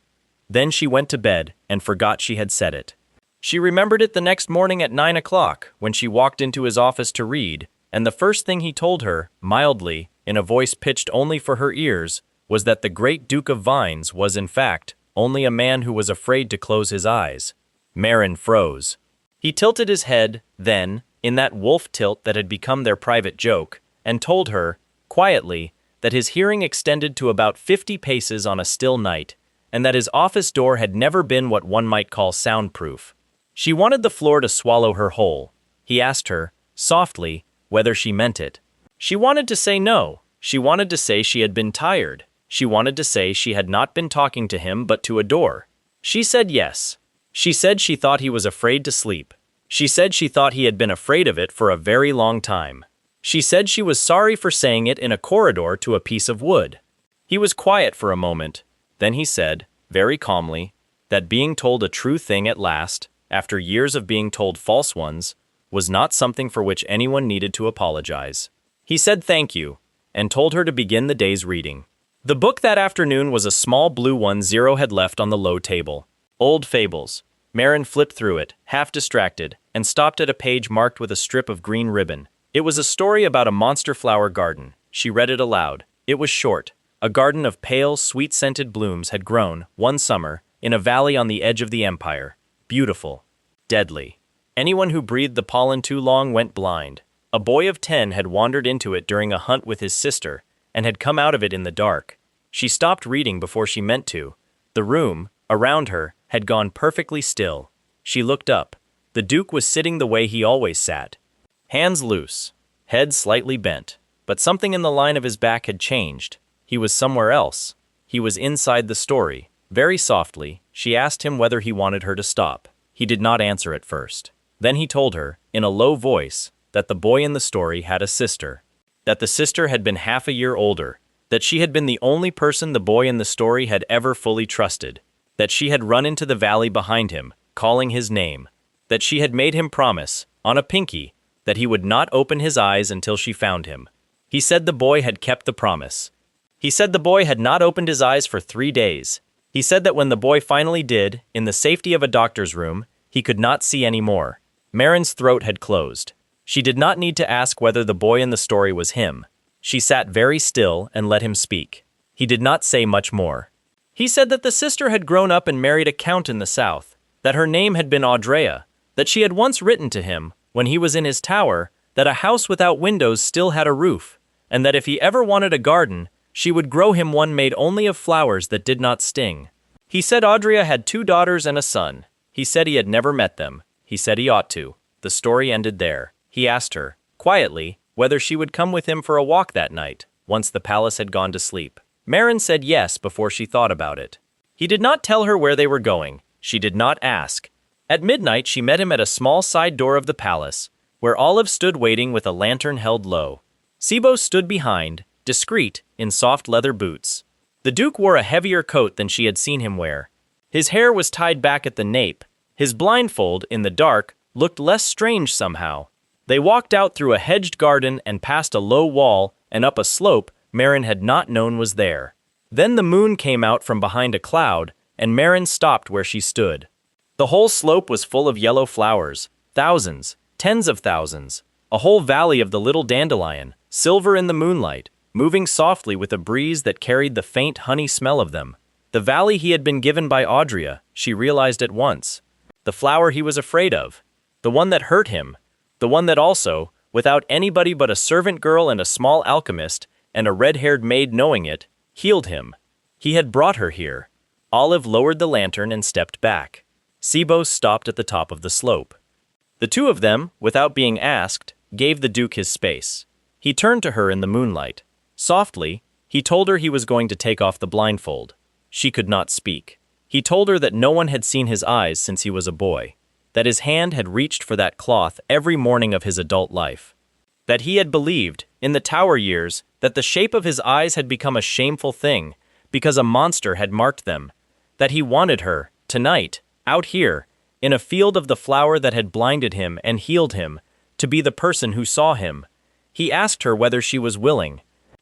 Then she went to bed and forgot she had said it. She remembered it the next morning at 9 o'clock when she walked into his office to read, and the first thing he told her, mildly, in a voice pitched only for her ears, was that the great Duke of Vines was, in fact, only a man who was afraid to close his eyes. Marin froze. He tilted his head, then, in that wolf tilt that had become their private joke, and told her, quietly, that his hearing extended to about 50 paces on a still night, and that his office door had never been what one might call soundproof. She wanted the floor to swallow her whole. He asked her, softly, whether she meant it. She wanted to say no. She wanted to say she had been tired. She wanted to say she had not been talking to him but to a door. She said yes. She said she thought he was afraid to sleep. She said she thought he had been afraid of it for a very long time. She said she was sorry for saying it in a corridor to a piece of wood. He was quiet for a moment. Then he said, very calmly, that being told a true thing at last, after years of being told false ones, was not something for which anyone needed to apologize. He said thank you, and told her to begin the day's reading. The book that afternoon was a small blue one Zero had left on the low table. Old Fables. Marin flipped through it, half distracted, and stopped at a page marked with a strip of green ribbon. It was a story about a monster flower garden. She read it aloud. It was short. A garden of pale, sweet-scented blooms had grown, one summer, in a valley on the edge of the empire. Beautiful. Deadly. Anyone who breathed the pollen too long went blind. A boy of 10 had wandered into it during a hunt with his sister, and had come out of it in the dark. She stopped reading before she meant to. The room, around her, had gone perfectly still. She looked up. The Duke was sitting the way he always sat. Hands loose, head slightly bent, but something in the line of his back had changed. He was somewhere else. He was inside the story. Very softly, she asked him whether he wanted her to stop. He did not answer at first. Then he told her, in a low voice, that the boy in the story had a sister. That the sister had been half a year older. That she had been the only person the boy in the story had ever fully trusted. That she had run into the valley behind him, calling his name. That she had made him promise, on a pinky, that he would not open his eyes until she found him. He said the boy had kept the promise. He said the boy had not opened his eyes for 3 days. He said that when the boy finally did, in the safety of a doctor's room, he could not see any more. Marin's throat had closed. She did not need to ask whether the boy in the story was him. She sat very still and let him speak. He did not say much more. He said that the sister had grown up and married a count in the south, that her name had been Audrea, that she had once written to him, when he was in his tower, that a house without windows still had a roof, and that if he ever wanted a garden, she would grow him one made only of flowers that did not sting. He said Audrea had 2 daughters and a son. He said he had never met them. He said he ought to. The story ended there. He asked her, quietly, whether she would come with him for a walk that night, once the palace had gone to sleep. Marin said yes before she thought about it. He did not tell her where they were going. She did not ask. At midnight she met him at a small side door of the palace, where Olive stood waiting with a lantern held low. Sibo stood behind, discreet, in soft leather boots. The Duke wore a heavier coat than she had seen him wear. His hair was tied back at the nape. His blindfold, in the dark, looked less strange somehow. They walked out through a hedged garden and past a low wall and up a slope Marin had not known was there. Then the moon came out from behind a cloud, and Marin stopped where she stood. The whole slope was full of yellow flowers, thousands, tens of thousands, a whole valley of the little dandelion, silver in the moonlight, moving softly with a breeze that carried the faint honey smell of them. The valley he had been given by Audrea, she realized at once. The flower he was afraid of. The one that hurt him. The one that also, without anybody but a servant girl and a small alchemist, and a red-haired maid knowing it, healed him. He had brought her here. Olive lowered the lantern and stepped back. Sibo stopped at the top of the slope. The two of them, without being asked, gave the Duke his space. He turned to her in the moonlight. Softly, he told her he was going to take off the blindfold. She could not speak. He told her that no one had seen his eyes since he was a boy, that his hand had reached for that cloth every morning of his adult life, that he had believed, in the tower years, that the shape of his eyes had become a shameful thing because a monster had marked them, that he wanted her, tonight, out here, in a field of the flower that had blinded him and healed him, to be the person who saw him. He asked her whether she was willing.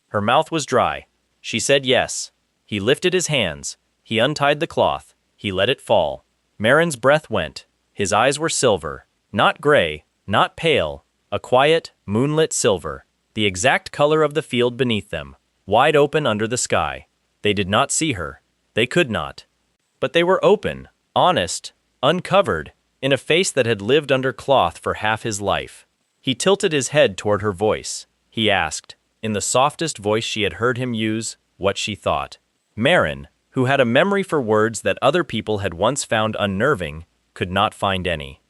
Her mouth was dry. She said yes. He lifted his hands. He untied the cloth. He let it fall. Marin's breath went. His eyes were silver, not gray, not pale, a quiet, moonlit silver, the exact color of the field beneath them, wide open under the sky. They did not see her. They could not. But they were open, honest, uncovered, in a face that had lived under cloth for half his life. He tilted his head toward her voice. He asked, in the softest voice she had heard him use, what she thought. Marin, who had a memory for words that other people had once found unnerving, could not find any.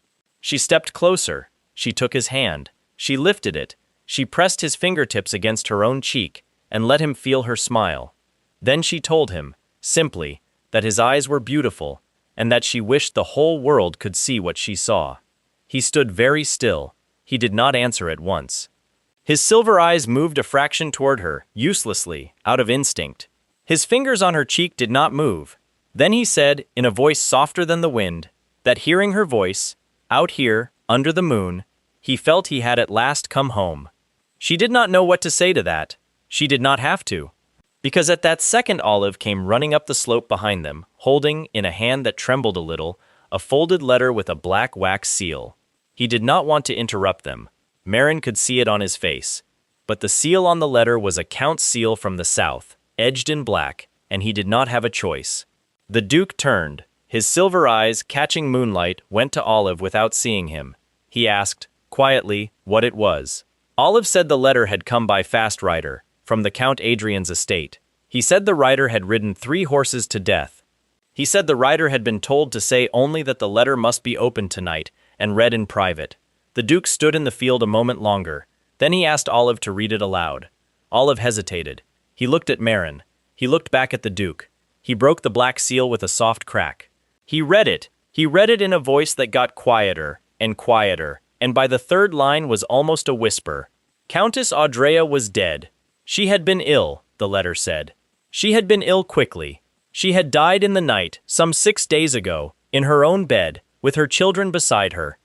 She stepped closer. She took his hand. She lifted it. She pressed his fingertips against her own cheek and let him feel her smile. Then she told him, simply, that his eyes were beautiful and that she wished the whole world could see what she saw. He stood very still. He did not answer at once. His silver eyes moved a fraction toward her, uselessly, out of instinct. His fingers on her cheek did not move. Then he said, in a voice softer than the wind, that hearing her voice, out here, under the moon, he felt he had at last come home. She did not know what to say to that. She did not have to. Because at that second Olive came running up the slope behind them, holding, in a hand that trembled a little, a folded letter with a black wax seal. He did not want to interrupt them. Marin could see it on his face. But the seal on the letter was a count's seal from the south, edged in black, and he did not have a choice. The Duke turned. His silver eyes, catching moonlight, went to Olive without seeing him. He asked, quietly, what it was. Olive said the letter had come by fast rider, from the Count Adrian's estate. He said the rider had ridden 3 horses to death. He said the rider had been told to say only that the letter must be opened tonight, and read in private. The Duke stood in the field a moment longer. Then he asked Olive to read it aloud. Olive hesitated. He looked at Marin. He looked back at the Duke. He broke the black seal with a soft crack. He read it. He read it in a voice that got quieter, and by the third line was almost a whisper. Countess Audrea was dead. She had been ill, the letter said. She had been ill quickly. She had died in the night, some 6 days ago, in her own bed, with her children beside her.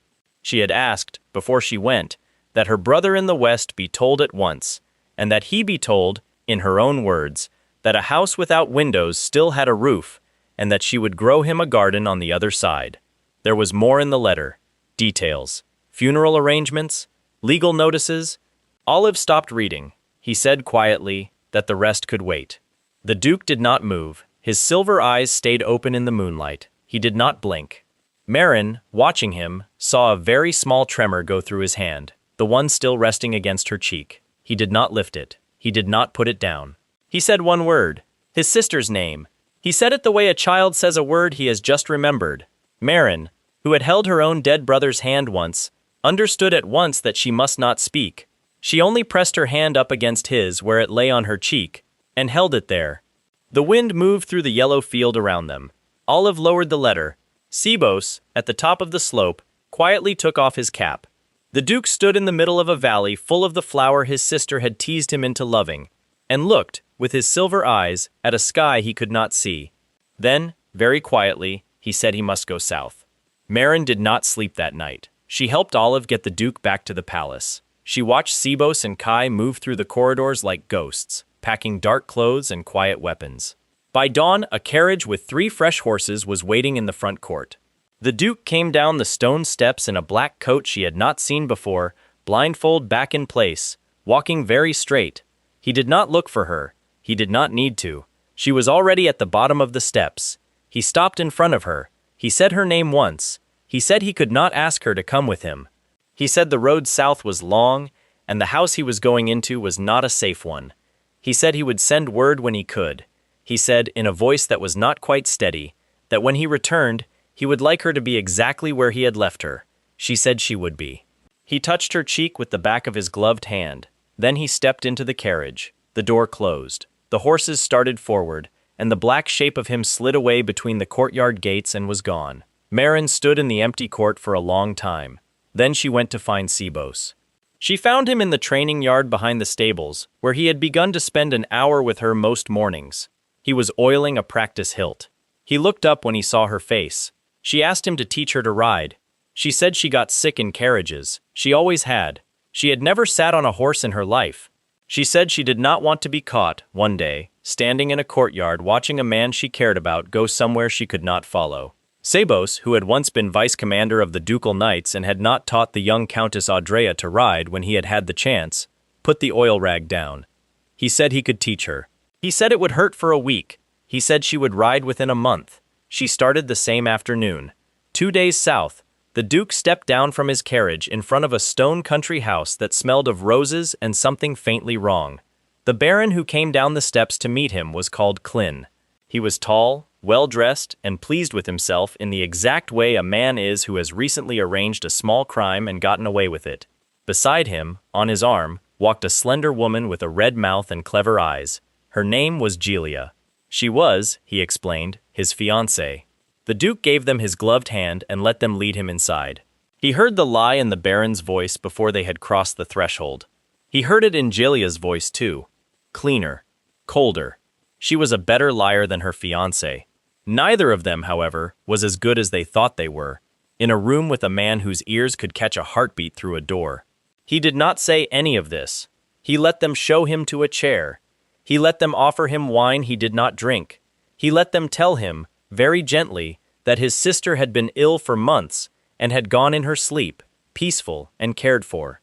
She had asked, before she went, that her brother in the West be told at once, and that he be told, in her own words, that a house without windows still had a roof, and that she would grow him a garden on the other side. There was more in the letter. Details. Funeral arrangements. Legal notices. Olive stopped reading. He said quietly that the rest could wait. The Duke did not move. His silver eyes stayed open in the moonlight. He did not blink. Marin, watching him, saw a very small tremor go through his hand, the one still resting against her cheek. He did not lift it. He did not put it down. He said one word, his sister's name. He said it the way a child says a word he has just remembered. Marin, who had held her own dead brother's hand once, understood at once that she must not speak. She only pressed her hand up against his where it lay on her cheek, and held it there. The wind moved through the yellow field around them. Olive lowered the letter. Sibos, at the top of the slope, quietly took off his cap. The Duke stood in the middle of a valley full of the flower his sister had teased him into loving, and looked, with his silver eyes, at a sky he could not see. Then, very quietly, he said he must go south. Marin did not sleep that night. She helped Olive get the Duke back to the palace. She watched Sibos and Kai move through the corridors like ghosts, packing dark clothes and quiet weapons. By dawn, a carriage with 3 fresh horses was waiting in the front court. The Duke came down the stone steps in a black coat she had not seen before, blindfold back in place, walking very straight. He did not look for her. He did not need to. She was already at the bottom of the steps. He stopped in front of her. He said her name once. He said he could not ask her to come with him. He said the road south was long, and the house he was going into was not a safe one. He said he would send word when he could. He said, in a voice that was not quite steady, that when he returned, he would like her to be exactly where he had left her. She said she would be. He touched her cheek with the back of his gloved hand. Then he stepped into the carriage. The door closed. The horses started forward, and the black shape of him slid away between the courtyard gates and was gone. Marin stood in the empty court for a long time. Then she went to find Sibos. She found him in the training yard behind the stables, where he had begun to spend an hour with her most mornings. He was oiling a practice hilt. He looked up when he saw her face. She asked him to teach her to ride. She said she got sick in carriages. She always had. She had never sat on a horse in her life. She said she did not want to be caught, one day, standing in a courtyard watching a man she cared about go somewhere she could not follow. Sibos, who had once been vice-commander of the ducal knights and had not taught the young Countess Audrea to ride when he had had the chance, put the oil rag down. He said he could teach her. He said it would hurt for a week. He said she would ride within a month. She started the same afternoon. 2 days south, the Duke stepped down from his carriage in front of a stone country house that smelled of roses and something faintly wrong. The Baron who came down the steps to meet him was called Klin. He was tall, well-dressed, and pleased with himself in the exact way a man is who has recently arranged a small crime and gotten away with it. Beside him, on his arm, walked a slender woman with a red mouth and clever eyes. Her name was Giulia. She was, he explained, his fiancée. The Duke gave them his gloved hand and let them lead him inside. He heard the lie in the Baron's voice before they had crossed the threshold. He heard it in Giulia's voice too. Cleaner. Colder. She was a better liar than her fiancé. Neither of them, however, was as good as they thought they were, in a room with a man whose ears could catch a heartbeat through a door. He did not say any of this. He let them show him to a chair. He let them offer him wine he did not drink. He let them tell him, very gently, that his sister had been ill for months and had gone in her sleep, peaceful and cared for.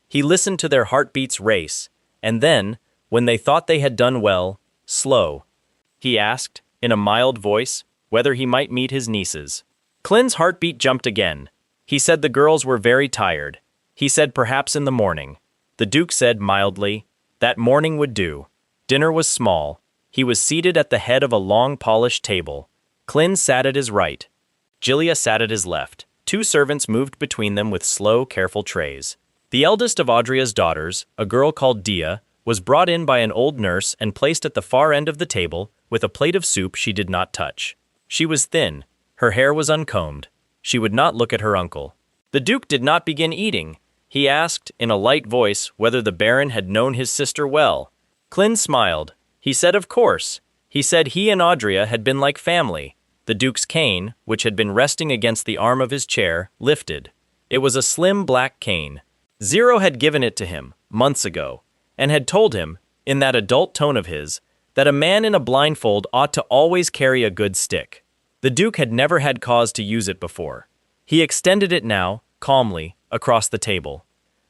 He listened to their heartbeats race, and then, when they thought they had done well, slow. He asked, in a mild voice, whether he might meet his nieces. Klin's heartbeat jumped again. He said the girls were very tired. He said perhaps in the morning. The Duke said mildly, that morning would do. Dinner was small. He was seated at the head of a long polished table. Klin sat at his right. Giulia sat at his left. 2 servants moved between them with slow, careful trays. The eldest of Audria's daughters, a girl called Dia, was brought in by an old nurse and placed at the far end of the table with a plate of soup she did not touch. She was thin. Her hair was uncombed. She would not look at her uncle. The Duke did not begin eating. He asked, in a light voice, whether the Baron had known his sister well. Klin smiled. He said of course. He said he and Audria had been like family. The Duke's cane, which had been resting against the arm of his chair, lifted. It was a slim black cane. Zero had given it to him, months ago, and had told him, in that adult tone of his, that a man in a blindfold ought to always carry a good stick. The Duke had never had cause to use it before. He extended it now, calmly, across the table.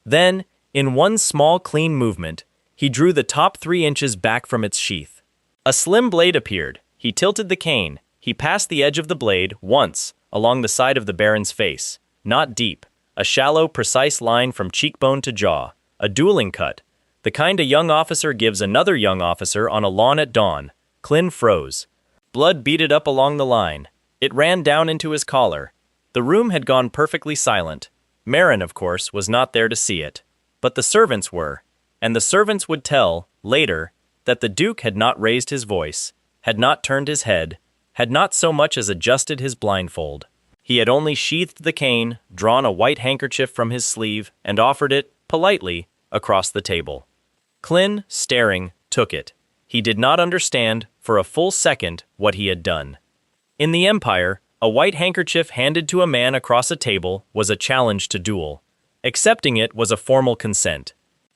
Then, in one small clean movement, he drew the top 3 inches back from its sheath. A slim blade appeared. He tilted the cane. He passed the edge of the blade, once, along the side of the Baron's face. Not deep. A shallow, precise line from cheekbone to jaw. A dueling cut. The kind a young officer gives another young officer on a lawn at dawn. Klin froze. Blood beaded up along the line. It ran down into his collar. The room had gone perfectly silent. Marin, of course, was not there to see it. But the servants were. And the servants would tell, later, that the Duke had not raised his voice, had not turned his head, had not so much as adjusted his blindfold. He had only sheathed the cane, drawn a white handkerchief from his sleeve, and offered it, politely, across the table. Klin, staring, took it. He did not understand, for a full second, what he had done. In the Empire, a white handkerchief handed to a man across a table was a challenge to duel. Accepting it was a formal consent.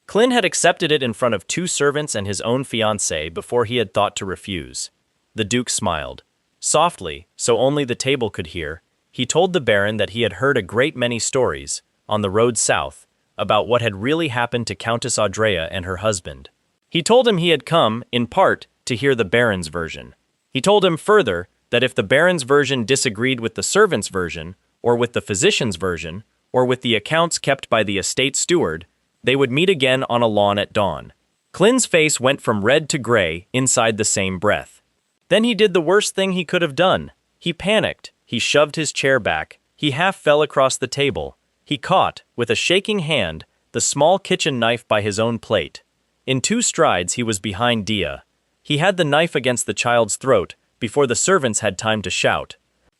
Klin had accepted it in front of 2 servants and his own fiancée before he had thought to refuse. The Duke smiled. Softly, so only the table could hear, he told the Baron that he had heard a great many stories, on the road south, about what had really happened to Countess Audrea and her husband. He told him he had come, in part, to hear the Baron's version. He told him further that if the Baron's version disagreed with the servant's version, or with the physician's version, or with the accounts kept by the estate steward, they would meet again on a lawn at dawn. Klin's face went from red to gray inside the same breath. Then he did the worst thing he could have done. He panicked. He shoved his chair back. He half fell across the table. He caught, with a shaking hand, the small kitchen knife by his own plate. In 2 strides he was behind Dia. He had the knife against the child's throat before the servants had time to shout.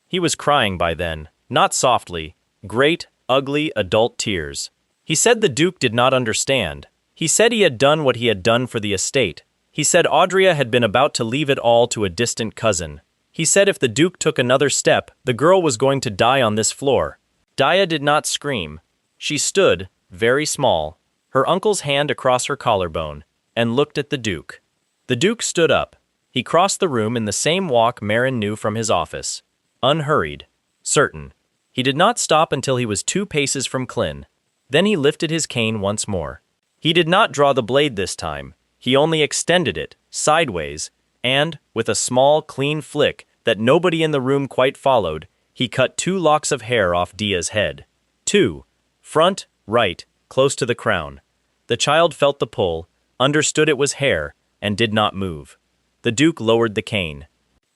He was crying by then, not softly, great, ugly, adult tears. He said the Duke did not understand. He said he had done what he had done for the estate. He said Audria had been about to leave it all to a distant cousin. He said if the Duke took another step, the girl was going to die on this floor. Dia did not scream. She stood, very small, her uncle's hand across her collarbone, and looked at the Duke. The Duke stood up. He crossed the room in the same walk Marin knew from his office. Unhurried. Certain. He did not stop until he was 2 paces from Klin. Then he lifted his cane once more. He did not draw the blade this time. He only extended it, sideways, and, with a small, clean flick that nobody in the room quite followed, he cut 2 locks of hair off Dia's head. 2. Front, right, close to the crown. The child felt the pull, understood it was hair, and did not move. The Duke lowered the cane.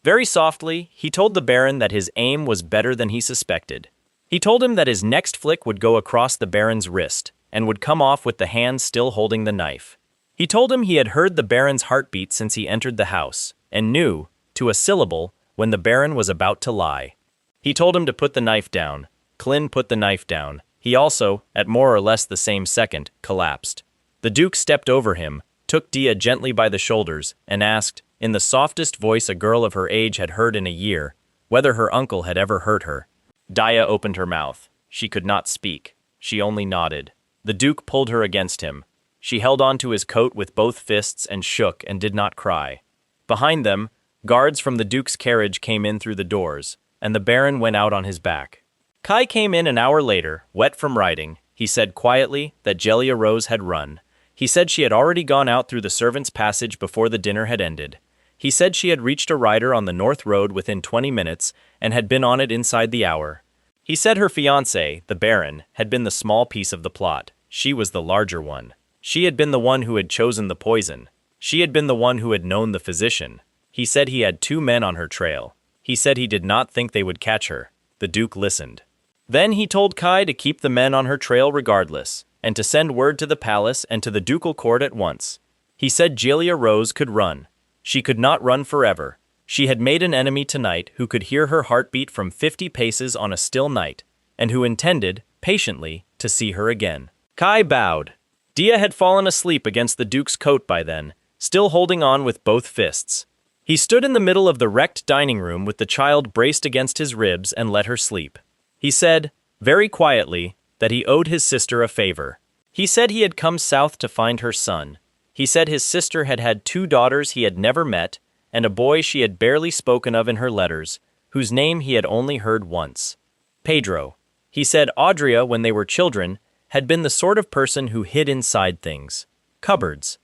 Very softly, he told the Baron that his aim was better than he suspected. He told him that his next flick would go across the Baron's wrist, and would come off with the hand still holding the knife. He told him he had heard the Baron's heartbeat since he entered the house, and knew, to a syllable, when the Baron was about to lie. He told him to put the knife down. Clin put the knife down. He also, at more or less the same second, collapsed. The Duke stepped over him, took Dia gently by the shoulders, and asked, in the softest voice a girl of her age had heard in a year, whether her uncle had ever hurt her. Dia opened her mouth. She could not speak. She only nodded. The Duke pulled her against him. She held on to his coat with both fists and shook and did not cry. Behind them, guards from the Duke's carriage came in through the doors, and the Baron went out on his back. Kai came in an hour later, wet from riding. He said quietly that Jellia Rose had run. He said she had already gone out through the servants' passage before the dinner had ended. He said she had reached a rider on the North Road within 20 minutes and had been on it inside the hour. He said her fiancé, the Baron, had been the small piece of the plot. She was the larger one. She had been the one who had chosen the poison. She had been the one who had known the physician. He said he had 2 men on her trail. He said he did not think they would catch her. The Duke listened. Then he told Kai to keep the men on her trail regardless, and to send word to the palace and to the ducal court at once. He said Jellia Rose could run. She could not run forever. She had made an enemy tonight who could hear her heartbeat from 50 paces on a still night, and who intended, patiently, to see her again. Kai bowed. Dia had fallen asleep against the Duke's coat by then, still holding on with both fists. He stood in the middle of the wrecked dining room with the child braced against his ribs and let her sleep. He said, very quietly, that he owed his sister a favor. He said he had come south to find her son. He said his sister had had 2 daughters he had never met, and a boy she had barely spoken of in her letters, whose name he had only heard once. Pedro. He said Audrey, when they were children, had been the sort of person who hid inside things. Cupboards.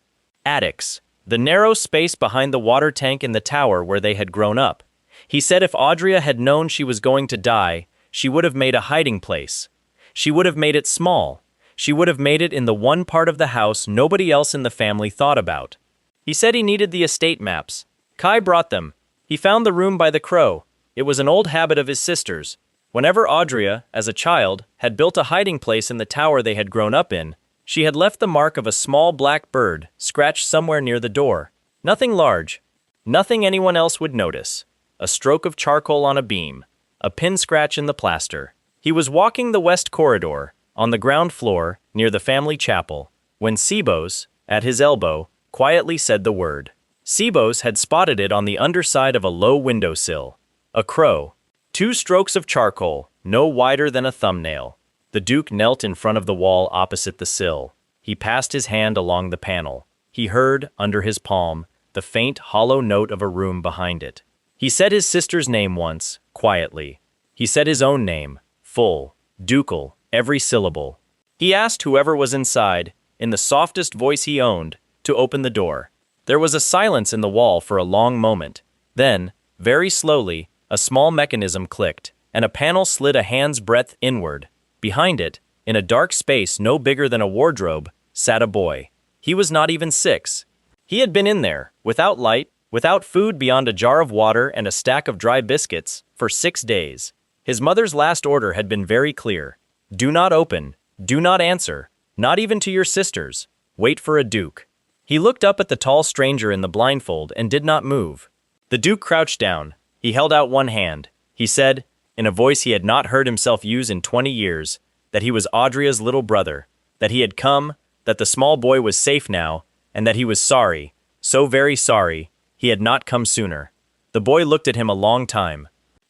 Attics. The narrow space behind the water tank in the tower where they had grown up. He said if Audrey had known she was going to die, she would have made a hiding place. She would have made it small. She would have made it in the one part of the house nobody else in the family thought about. He said he needed the estate maps. Kai brought them. He found the room by the crow. It was an old habit of his sister's. Whenever Audrey, as a child, had built a hiding place in the tower they had grown up in, she had left the mark of a small black bird scratched somewhere near the door. Nothing large. Nothing anyone else would notice. A stroke of charcoal on a beam. A pin scratch in the plaster. He was walking the west corridor, on the ground floor, near the family chapel, when Sebos, at his elbow, quietly said the word. Sebos had spotted it on the underside of a low windowsill. A crow. 2 strokes of charcoal, no wider than a thumbnail. The Duke knelt in front of the wall opposite the sill. He passed his hand along the panel. He heard, under his palm, the faint, hollow note of a room behind it. He said his sister's name once, quietly. He said his own name, full, ducal, every syllable. He asked whoever was inside, in the softest voice he owned, to open the door. There was a silence in the wall for a long moment. Then, very slowly, a small mechanism clicked, and a panel slid a hand's breadth inward. Behind it, in a dark space no bigger than a wardrobe, sat a boy. He was not even 6. He had been in there, without light, without food beyond a jar of water and a stack of dry biscuits, for 6 days. His mother's last order had been very clear. Do not open, do not answer, not even to your sisters. Wait for a Duke. He looked up at the tall stranger in the blindfold and did not move. The Duke crouched down. He held out one hand. He said, in a voice he had not heard himself use in 20 years, that he was Audrey's little brother, that he had come, that the small boy was safe now, and that he was sorry, so very sorry, he had not come sooner. The boy looked at him a long time.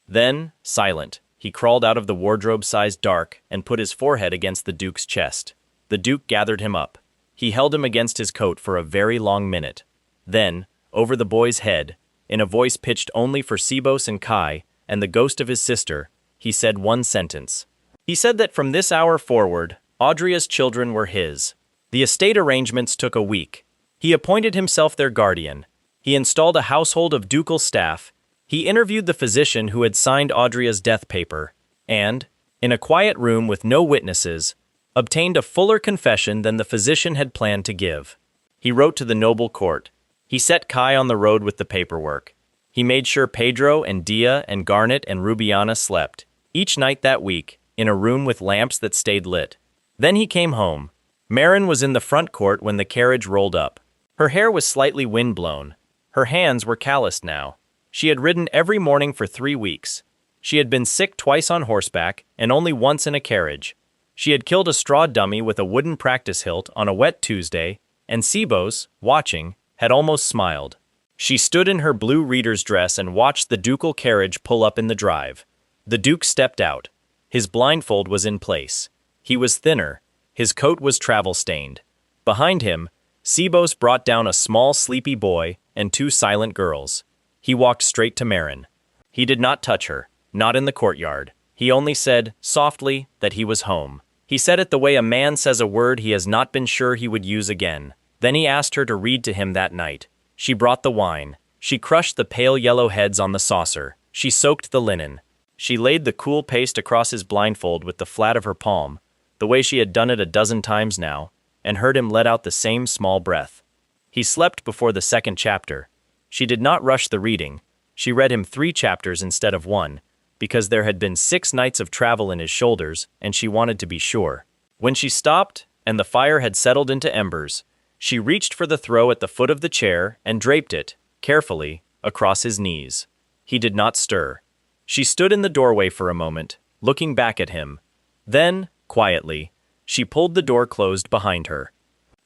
Then, silent, he crawled out of the wardrobe-sized dark and put his forehead against the Duke's chest. The Duke gathered him up. He held him against his coat for a very long minute. Then, over the boy's head, in a voice pitched only for Sebos and Kai, and the ghost of his sister, he said one sentence. He said that from this hour forward, Audrey's children were his. The estate arrangements took a week. He appointed himself their guardian. He installed a household of ducal staff. He interviewed the physician who had signed Audria's death paper, and, in a quiet room with no witnesses, obtained a fuller confession than the physician had planned to give. He wrote to the noble court. He set Kai on the road with the paperwork. He made sure Pedro and Dia and Garnet and Rubiana slept, each night that week, in a room with lamps that stayed lit. Then he came home. Marin was in the front court when the carriage rolled up. Her hair was slightly wind-blown. Her hands were calloused now. She had ridden every morning for 3 weeks. She had been sick twice on horseback and only once in a carriage. She had killed a straw dummy with a wooden practice hilt on a wet Tuesday, and Sibos, watching, had almost smiled. She stood in her blue reader's dress and watched the ducal carriage pull up in the drive. The Duke stepped out. His blindfold was in place. He was thinner. His coat was travel-stained. Behind him, Sibos brought down a small sleepy boy and 2 silent girls. He walked straight to Marin. He did not touch her, not in the courtyard. He only said, softly, that he was home. He said it the way a man says a word he has not been sure he would use again. Then he asked her to read to him that night. She brought the wine. She crushed the pale yellow heads on the saucer. She soaked the linen. She laid the cool paste across his blindfold with the flat of her palm, the way she had done it a dozen times now, and heard him let out the same small breath. He slept before the 2nd chapter. She did not rush the reading. She read him 3 chapters instead of 1, because there had been 6 nights of travel in his shoulders, and she wanted to be sure. When she stopped, and the fire had settled into embers, she reached for the throw at the foot of the chair and draped it, carefully, across his knees. He did not stir. She stood in the doorway for a moment, looking back at him. Then, quietly, she pulled the door closed behind her.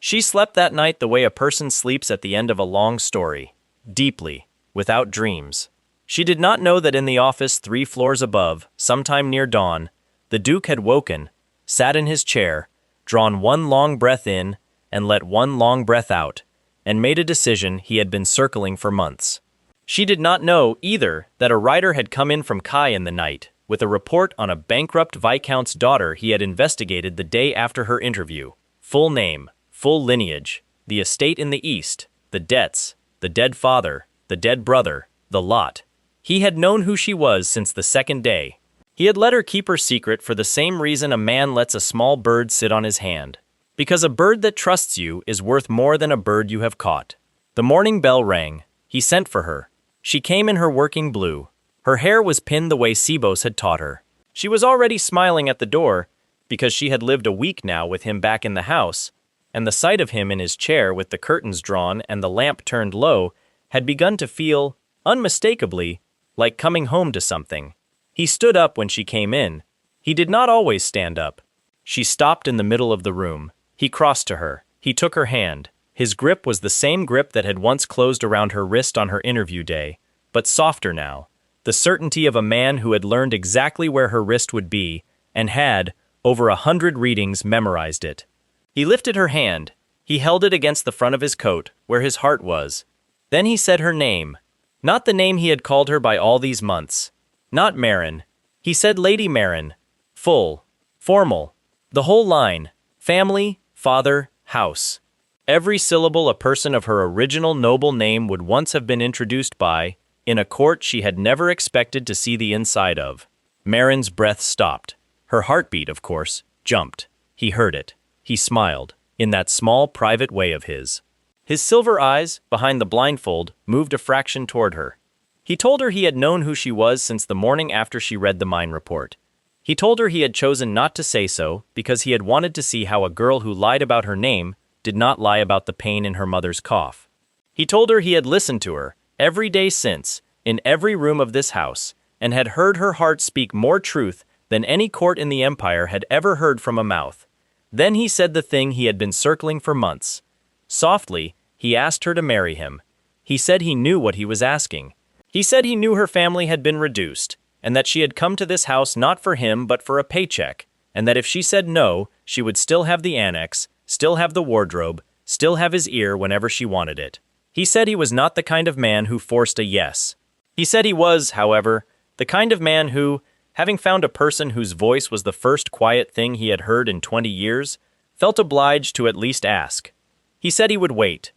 She slept that night the way a person sleeps at the end of a long story, deeply, without dreams. She did not know that in the office 3 floors above, sometime near dawn, the Duke had woken, sat in his chair, drawn 1 long breath in, and let 1 long breath out, and made a decision he had been circling for months. She did not know, either, that a writer had come in from Kai in the night, with a report on a bankrupt Viscount's daughter he had investigated the day after her interview. Full name, full lineage, the estate in the east, the debts, the dead father, the dead brother, the lot. He had known who she was since the 2nd day. He had let her keep her secret for the same reason a man lets a small bird sit on his hand. Because a bird that trusts you is worth more than a bird you have caught. The morning bell rang. He sent for her. She came in her working blue. Her hair was pinned the way Sibos had taught her. She was already smiling at the door, because she had lived a week now with him back in the house, and the sight of him in his chair with the curtains drawn and the lamp turned low had begun to feel, unmistakably, like coming home to something. He stood up when she came in. He did not always stand up. She stopped in the middle of the room. He crossed to her. He took her hand. His grip was the same grip that had once closed around her wrist on her interview day, but softer now. The certainty of a man who had learned exactly where her wrist would be, and had, over 100 readings, memorized it. He lifted her hand. He held it against the front of his coat, where his heart was. Then he said her name. Not the name he had called her by all these months. Not Marin. He said Lady Marin. Full. Formal. The whole line. Family, father, house. Every syllable a person of her original noble name would once have been introduced by, in a court she had never expected to see the inside of. Marin's breath stopped. Her heartbeat, of course, jumped. He heard it. He smiled, in that small, private way of his. His silver eyes, behind the blindfold, moved a fraction toward her. He told her he had known who she was since the morning after she read the mine report. He told her he had chosen not to say so because he had wanted to see how a girl who lied about her name did not lie about the pain in her mother's cough. He told her he had listened to her, every day since, in every room of this house, and had heard her heart speak more truth than any court in the empire had ever heard from a mouth. Then he said the thing he had been circling for months. Softly, he asked her to marry him. He said he knew what he was asking. He said he knew her family had been reduced, and that she had come to this house not for him but for a paycheck, and that if she said no, she would still have the annex, still have the wardrobe, still have his ear whenever she wanted it. He said he was not the kind of man who forced a yes. He said he was, however, the kind of man who, having found a person whose voice was the first quiet thing he had heard in 20 years, felt obliged to at least ask. He said he would wait.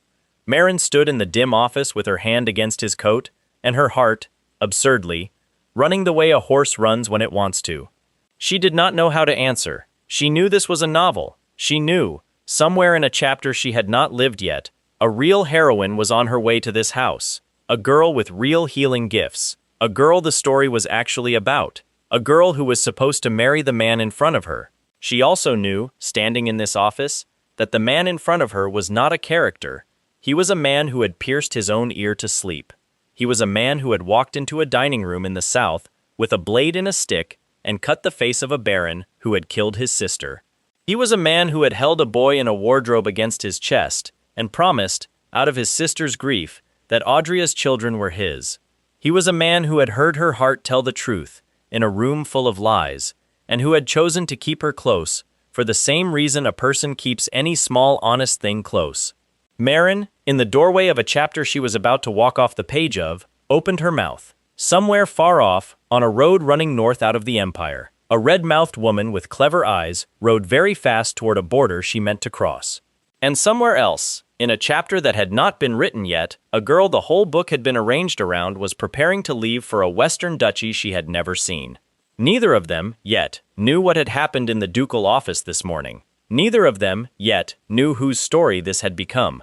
Marin stood in the dim office with her hand against his coat, and her heart, absurdly, running the way a horse runs when it wants to. She did not know how to answer. She knew this was a novel. She knew, somewhere in a chapter she had not lived yet, a real heroine was on her way to this house. A girl with real healing gifts. A girl the story was actually about. A girl who was supposed to marry the man in front of her. She also knew, standing in this office, that the man in front of her was not a character. He was a man who had pierced his own ear to sleep. He was a man who had walked into a dining room in the South with a blade and a stick and cut the face of a baron who had killed his sister. He was a man who had held a boy in a wardrobe against his chest and promised, out of his sister's grief, that Audria's children were his. He was a man who had heard her heart tell the truth in a room full of lies, and who had chosen to keep her close for the same reason a person keeps any small honest thing close. Marin, in the doorway of a chapter she was about to walk off the page of, opened her mouth. Somewhere far off, on a road running north out of the Empire, a red-mouthed woman with clever eyes rode very fast toward a border she meant to cross. And somewhere else, in a chapter that had not been written yet, a girl the whole book had been arranged around was preparing to leave for a western duchy she had never seen. Neither of them, yet, knew what had happened in the ducal office this morning. Neither of them, yet, knew whose story this had become.